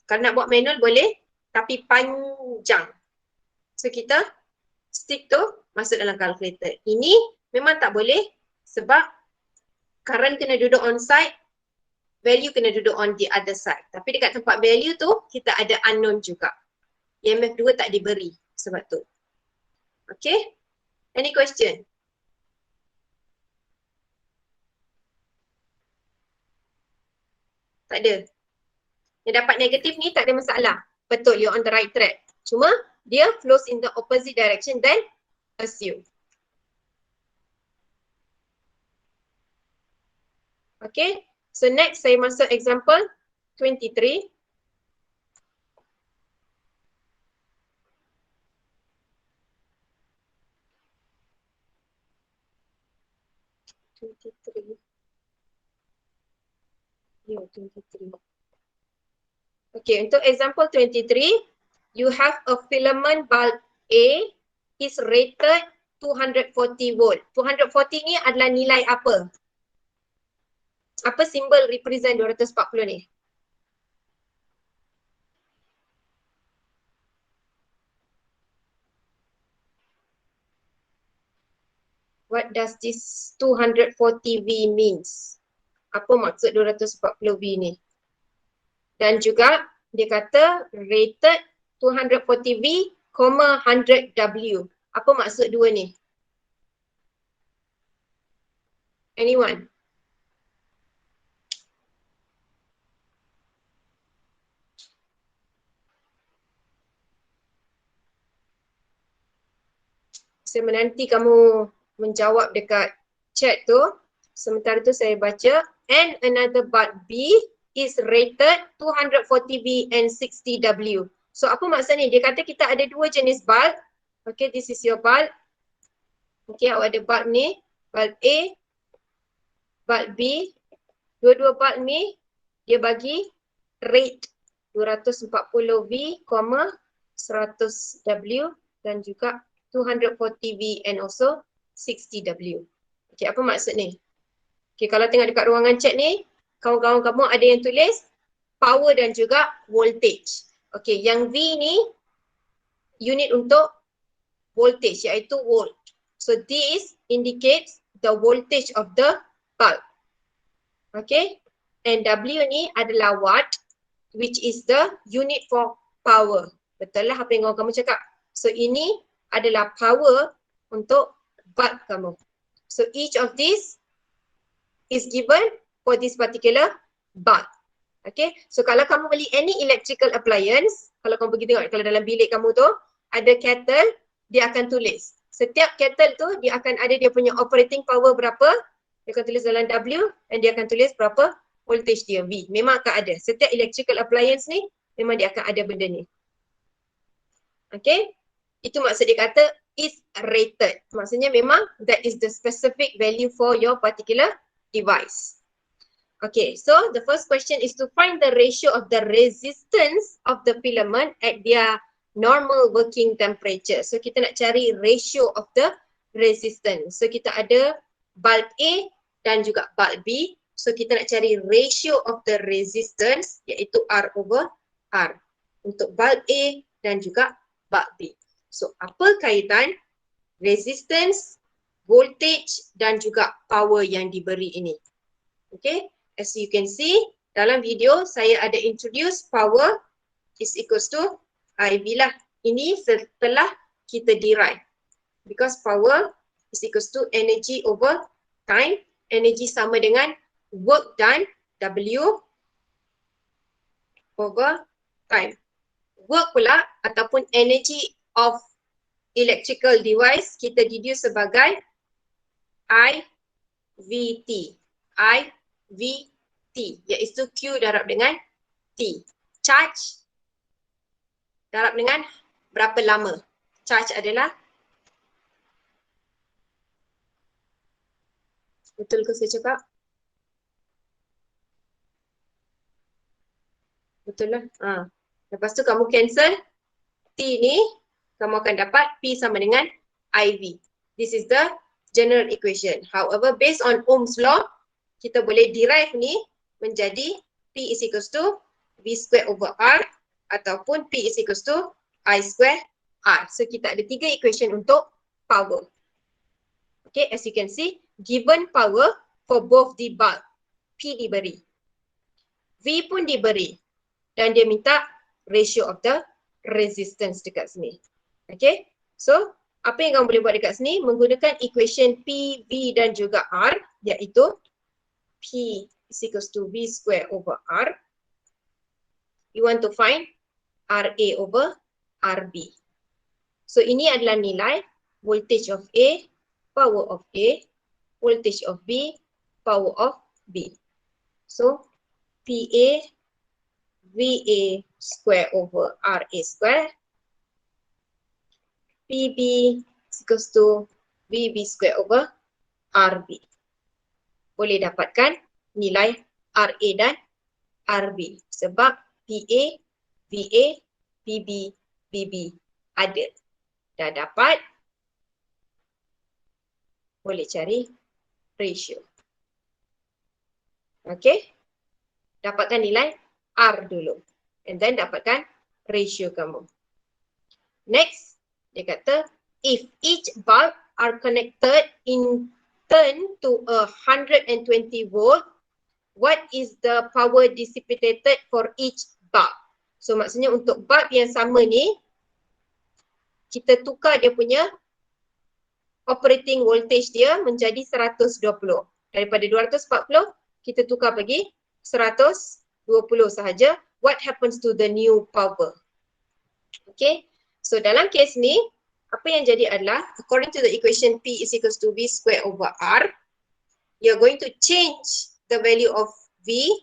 Speaker 1: Kalau nak buat manual boleh, tapi panjang. So kita stick tu masuk dalam calculator. Ini memang tak boleh sebab current kena duduk on side, value kena duduk on the other side. Tapi dekat tempat value tu, kita ada unknown juga. EMF 2 tak diberi sebab tu. Okay? Any question? Tak ada. Yang dapat negatif ni tak ada masalah. Betul, you're on the right track. Cuma, dia flows in the opposite direction then assume. Okay? So next saya masuk example 23. Okay, untuk example 23, you have a filament bulb A is rated 240 volt. 240 ni adalah nilai apa? Apa simbol represent 240 ni? What does this 240V means? Apa maksud 240V ni? Dan juga dia kata rated 240V, 100W. Apa maksud dua ni? Anyone? Saya menanti kamu menjawab dekat chat tu. Sementara tu saya baca, and another bulb B is rated 240V and 60W. So apa maksud ni? Dia kata kita ada dua jenis bulb. Okay, this is your bulb. Okay, awak ada bulb ni, bulb A, bulb B. Dua-dua bulb ni dia bagi rate 240V, 100W dan juga 240V and also 60W. Okay, apa maksud ni? Okay, kalau tengok dekat ruangan chat ni, kawan-kawan kamu ada yang tulis power dan juga voltage. Okay, yang V ni unit untuk voltage iaitu volt. So this indicates the voltage of the bulb. Okay, and W ni adalah watt, which is the unit for power. Betul lah apa yang kamu cakap. So ini adalah power untuk bulb kamu. So each of these is given for this particular bulb. Okay, so kalau kamu beli any electrical appliance, kalau kamu pergi tengok kalau dalam bilik kamu tu ada kettle, dia akan tulis. Setiap kettle tu dia akan ada dia punya operating power berapa, dia akan tulis dalam W dan dia akan tulis berapa voltage dia V. Memang akan ada. Setiap electrical appliance ni memang dia akan ada benda ni. Okay, itu maksud dia kata is rated. Maksudnya memang that is the specific value for your particular device. Okay, so the first question is to find the ratio of the resistance of the filament at their normal working temperature. So kita nak cari ratio of the resistance. So kita ada bulb A dan juga bulb B. So kita nak cari ratio of the resistance iaitu R over R untuk bulb A dan juga bulb B. So apa kaitan resistance, voltage dan juga power yang diberi ini? Okay. As you can see, dalam video saya ada introduce power is equals to IV lah. Ini setelah kita derive. Because power is equals to energy over time. Energy sama dengan work done, W over time. Work pula ataupun energy of electrical device kita deduce sebagai IVT. IVT iaitu Q darab dengan T. Charge darab dengan berapa lama. Charge adalah, betul ke saya cakap? Betul lah. Lepas tu kamu cancel T ni, kamu akan dapat P sama dengan IV. This is the general equation. However, based on Ohm's law, kita boleh derive ni menjadi P is equals to V square over R ataupun P is equals to I square R. So kita ada 3 equation untuk power. Okay, as you can see, given power for both the bulb. P diberi. V pun diberi. Dan dia minta ratio of the resistance dekat sini. Okay, so apa yang kamu boleh buat dekat sini? Menggunakan equation P, V dan juga R iaitu P is equals to V square over R. You want to find RA over RB. So ini adalah nilai voltage of A, power of A, voltage of B, power of B. So PA VA square over RA square. PB is equals to VB square over RB. Boleh dapatkan nilai RA dan RB sebab PA, VA, PB, BB ada. Dah dapat, boleh cari ratio. Okay, dapatkan nilai R dulu and then dapatkan ratio kamu. Next, dia kata if each bulb are connected in turn to 120 volt, what is the power dissipated for each bulb? So maksudnya untuk bulb yang sama ni, kita tukar dia punya operating voltage dia menjadi 120. Daripada 240, kita tukar pergi 120 sahaja. What happens to the new power? Okay, so dalam case ni, apa yang jadi adalah, according to the equation P is equals to V square over R, you're going to change the value of V.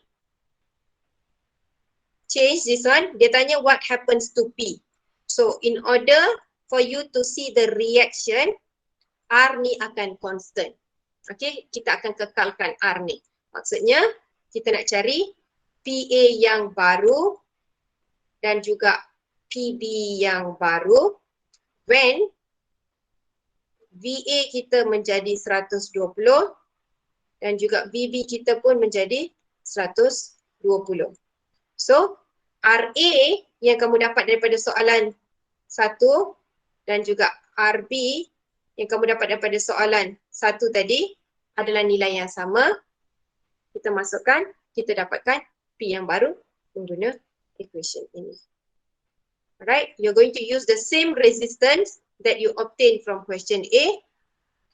Speaker 1: Change this one. Dia tanya what happens to P. So in order for you to see the reaction, R ni akan constant. Okay, kita akan kekalkan R ni. Maksudnya, kita nak cari PA yang baru dan juga PB yang baru when VA kita menjadi 120 dan juga VB kita pun menjadi 120. So, RA yang kamu dapat daripada soalan 1 dan juga RB yang kamu dapat daripada soalan 1 tadi adalah nilai yang sama. Kita masukkan, kita dapatkan P yang baru mengguna equation ini. Alright, you're going to use the same resistance that you obtained from question A.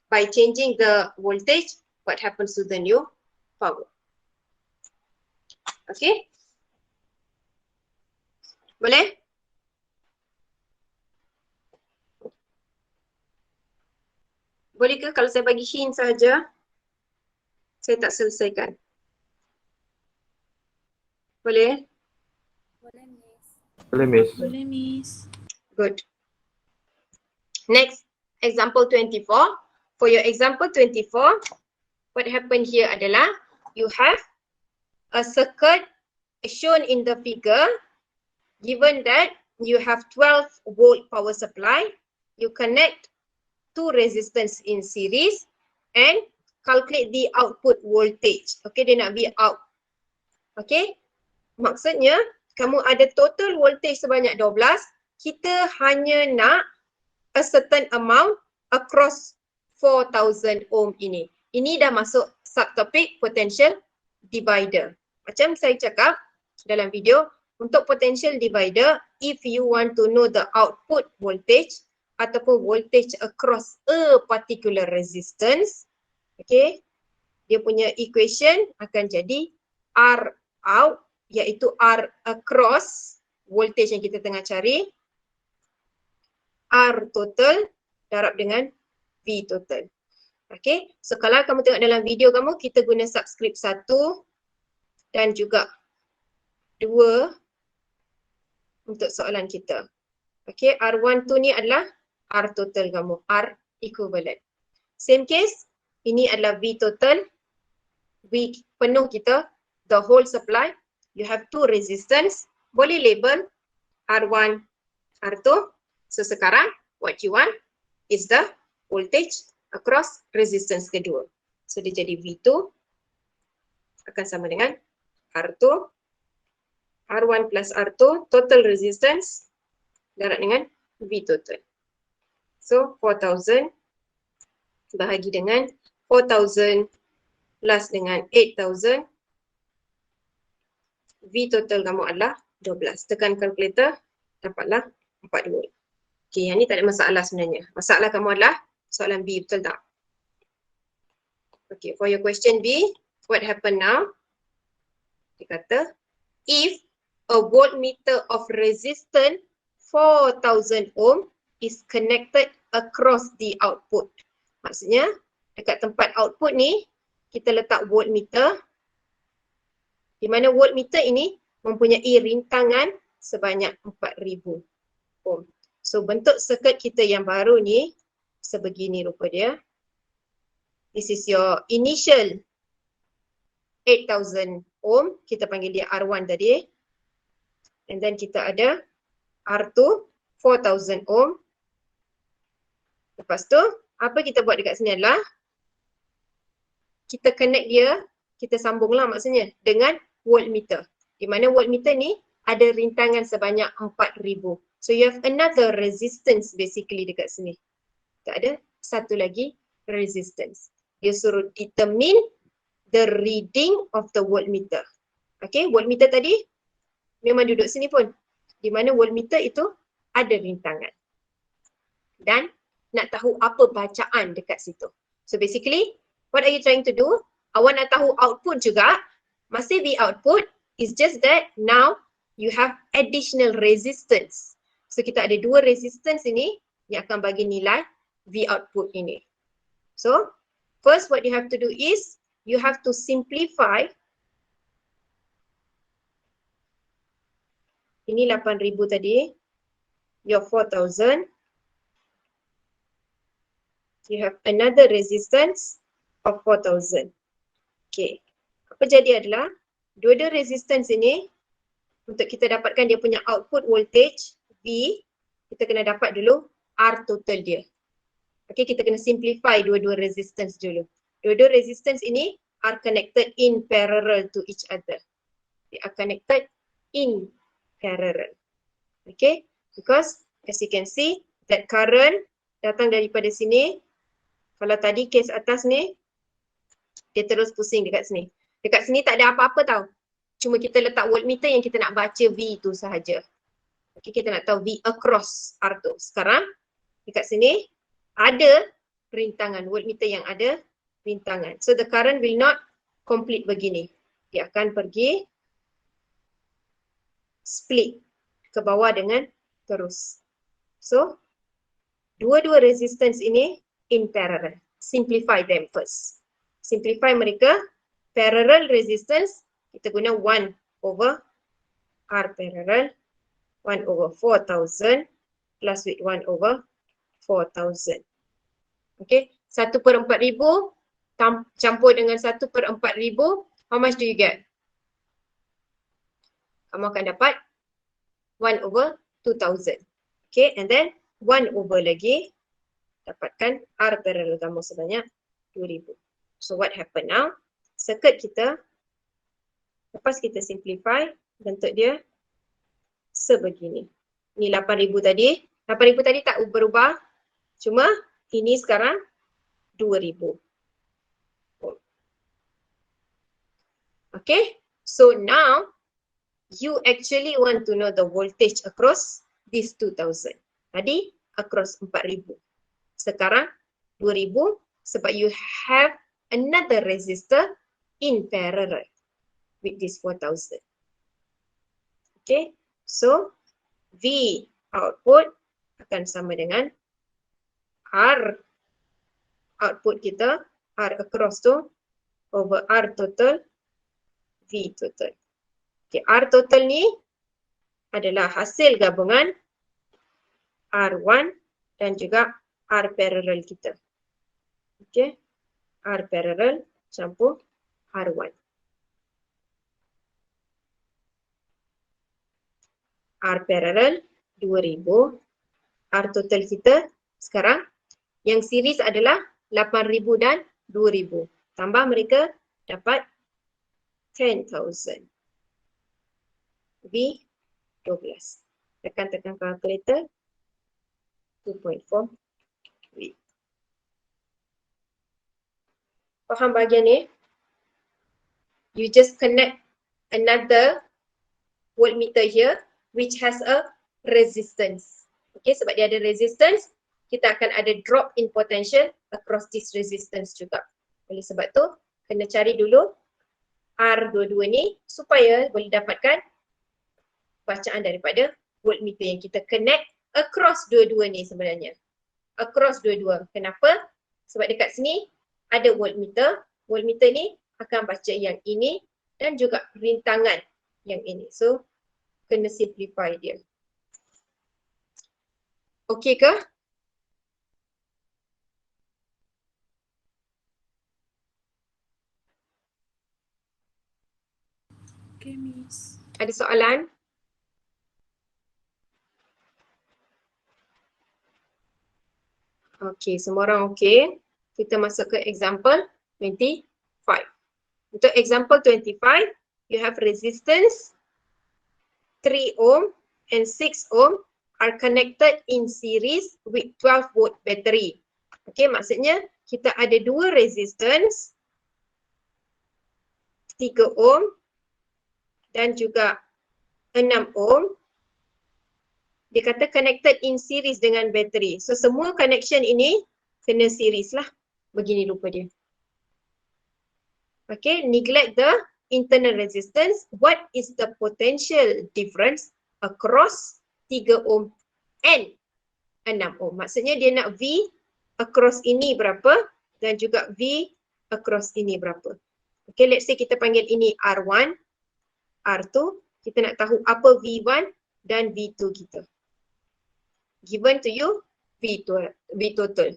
Speaker 1: By changing the voltage, what happens to the new power? Okay? Boleh? Boleh ke kalau saya bagi hint saja? Saya tak selesaikan. Boleh?
Speaker 2: Boleh, Miss.
Speaker 3: Boleh, Miss.
Speaker 2: Boleh, Miss.
Speaker 1: Good. Next, example 24. For your example 24, what happened here adalah you have a circuit shown in the figure. Given that you have 12 volt power supply, you connect two resistance in series and calculate the output voltage. Okay, dia nak V out. Okay, maksudnya kamu ada total voltage sebanyak 12, kita hanya nak a certain amount across 4000 ohm ini. Ini dah masuk subtopik potential divider. Macam saya cakap dalam video, untuk potential divider, if you want to know the output voltage ataupun voltage across a particular resistance, okay, dia punya equation akan jadi R out, iaitu R across voltage yang kita tengah cari, R total darab dengan V total. Okay, so kalau kamu tengok dalam video kamu, kita guna subscript 1 dan juga 2 untuk soalan kita. Okay, R12 ni adalah R total kamu, R equivalent. Same case, ini adalah V total, V penuh kita, the whole supply. You have two resistance, boleh label R1, R2. So sekarang, what you want is the voltage across resistance kedua. So dia jadi V2 akan sama dengan R2, R1 plus R2, total resistance darab dengan V total. So 4000 bahagi dengan 4000 plus dengan 8000, V total kamu adalah 12. Tekan kalkulator, dapatlah 4 volt. Okay, yang ni tak ada masalah sebenarnya. Masalah kamu adalah soalan B, betul tak? Okay, for your question B, what happen now? Dia kata, if a voltmeter of resistance 4000 ohm is connected across the output. Maksudnya, dekat tempat output ni, kita letak voltmeter, di mana voltmeter ini mempunyai rintangan sebanyak 4000 ohm. So, bentuk circuit kita yang baru ni, sebegini rupa dia. This is your initial 8000 ohm, kita panggil dia R1 tadi. And then kita ada R2, 4000 ohm. Lepas tu, apa kita buat dekat sini adalah, kita connect dia, kita sambunglah maksudnya dengan voltmeter. Di mana voltmeter ni ada rintangan sebanyak 4000. So you have another resistance basically dekat sini. Tak ada satu lagi resistance. Dia suruh determine the reading of the voltmeter. Okay, voltmeter tadi memang duduk sini pun. Di mana voltmeter itu ada rintangan. Dan nak tahu apa bacaan dekat situ. So basically, what are you trying to do? Awak nak tahu output juga. Masih V output, is just that now you have additional resistance. So kita ada dua resistance ini yang akan bagi nilai V output ini. So first what you have to do is you have to simplify. Ini 8000 tadi, your 4000. You have another resistance of 4000. Okay. Apa jadi adalah dua-dua resistance ini untuk kita dapatkan dia punya output voltage V, kita kena dapat dulu R total dia. Okay, kita kena simplify dua-dua resistance dulu. Dua-dua resistance ini are connected in parallel to each other. They are connected in parallel. Okay, because as you can see that current datang daripada sini. Kalau tadi case atas ni, dia terus pusing dekat sini. Dekat sini tak ada apa-apa tau. Cuma kita letak voltmeter yang kita nak baca V tu sahaja. Okay, kita nak tahu V across R2. Sekarang dekat sini ada rintangan, voltmeter yang ada rintangan. So the current will not complete begini. Dia akan pergi split ke bawah dengan terus. So dua-dua resistance ini in parallel. Simplify them first. Simplify mereka. Parallel resistance, kita guna 1 over R parallel, 1 over 4,000 plus with 1 over 4,000. Okay, 1/4,000 campur dengan 1/4,000, how much do you get? Kamu akan dapat 1 over 2,000. Okay, and then 1 over lagi, dapatkan R parallel kamu sebanyak 2,000. So what happen now? Circuit kita, lepas kita simplify, bentuk dia sebegini. Ni 8,000 tadi. 8,000 tadi tak berubah. Cuma ini sekarang 2,000. Okay. So now you actually want to know the voltage across this 2,000. Tadi across 4,000. Sekarang 2,000 sebab you have another resistor in parallel with this 4,000. Okay, so V output akan sama dengan R output kita, R across tu over R total, V total. Okay, R total ni adalah hasil gabungan R1 dan juga R parallel kita. Okay, R parallel campur R1. R parallel 2,000. R total kita sekarang yang series adalah 8,000 dan 2,000. Tambah mereka dapat 10,000. V 12. Tekan kalkulator 2.4 V. Faham bahagian ni? You just connect another voltmeter here which has a resistance. Okay, sebab dia ada resistance, kita akan ada drop in potential across this resistance juga. Oleh sebab tu, kena cari dulu R22 ni supaya boleh dapatkan bacaan daripada voltmeter yang kita connect across dua-dua ni sebenarnya. Across dua-dua. Kenapa? Sebab dekat sini ada voltmeter. Voltmeter ni akan baca yang ini dan juga rintangan yang ini. So, kena simplify dia. Okey ke?
Speaker 2: Okay, Miss.
Speaker 1: Ada soalan? Okey, semua orang okey. Kita masuk ke example 25. Untuk example 25, you have resistance 3 ohm and 6 ohm are connected in series with 12 volt battery. Okey, maksudnya kita ada dua resistance 3 ohm dan juga 6 ohm. Dia kata connected in series dengan battery. So semua connection ini kena series lah. Begini rupa dia. Okay, neglect the internal resistance. What is the potential difference across 3 ohm and 6 ohm? Maksudnya dia nak V across ini berapa dan juga V across ini berapa. Okay, let's say kita panggil ini R1, R2. Kita nak tahu apa V1 dan V2 kita. Given to you V total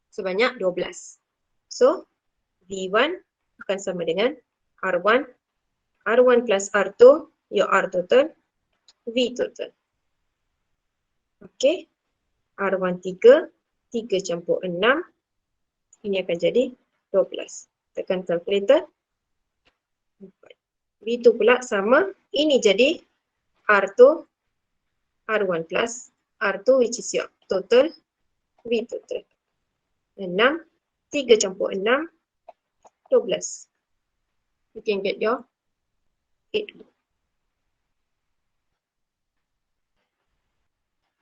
Speaker 1: sebanyak 12. So V1 akan sama dengan R1 plus R2, your R total, V total. Okay, R1 3 campur 6, ini akan jadi 12. Tekan kalkulator, 4. V2 pula sama, ini jadi R2, R1 plus R2 which is your total, V total. 6, 3 campur 6, 12. You can get your 8.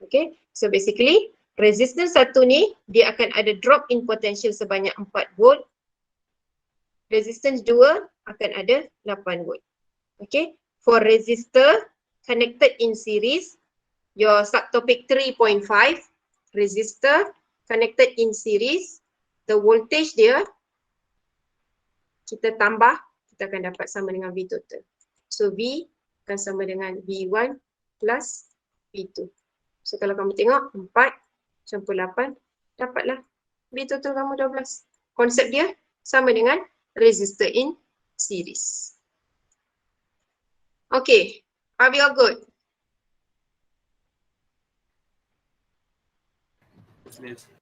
Speaker 1: Okay, so basically resistance 1 ni dia akan ada drop in potential sebanyak 4 volt. Resistance 2 akan ada 8 volt. Okay, for resistor connected in series, your subtopic 3.5, resistor connected in series, the voltage dia kita tambah, kita akan dapat sama dengan V total. So V akan sama dengan V1 plus V2. So kalau kamu tengok 4 campur 8, dapatlah V total kamu 12. Konsep dia sama dengan resistor in series. Okay, are we all good?
Speaker 3: Yes, Miss.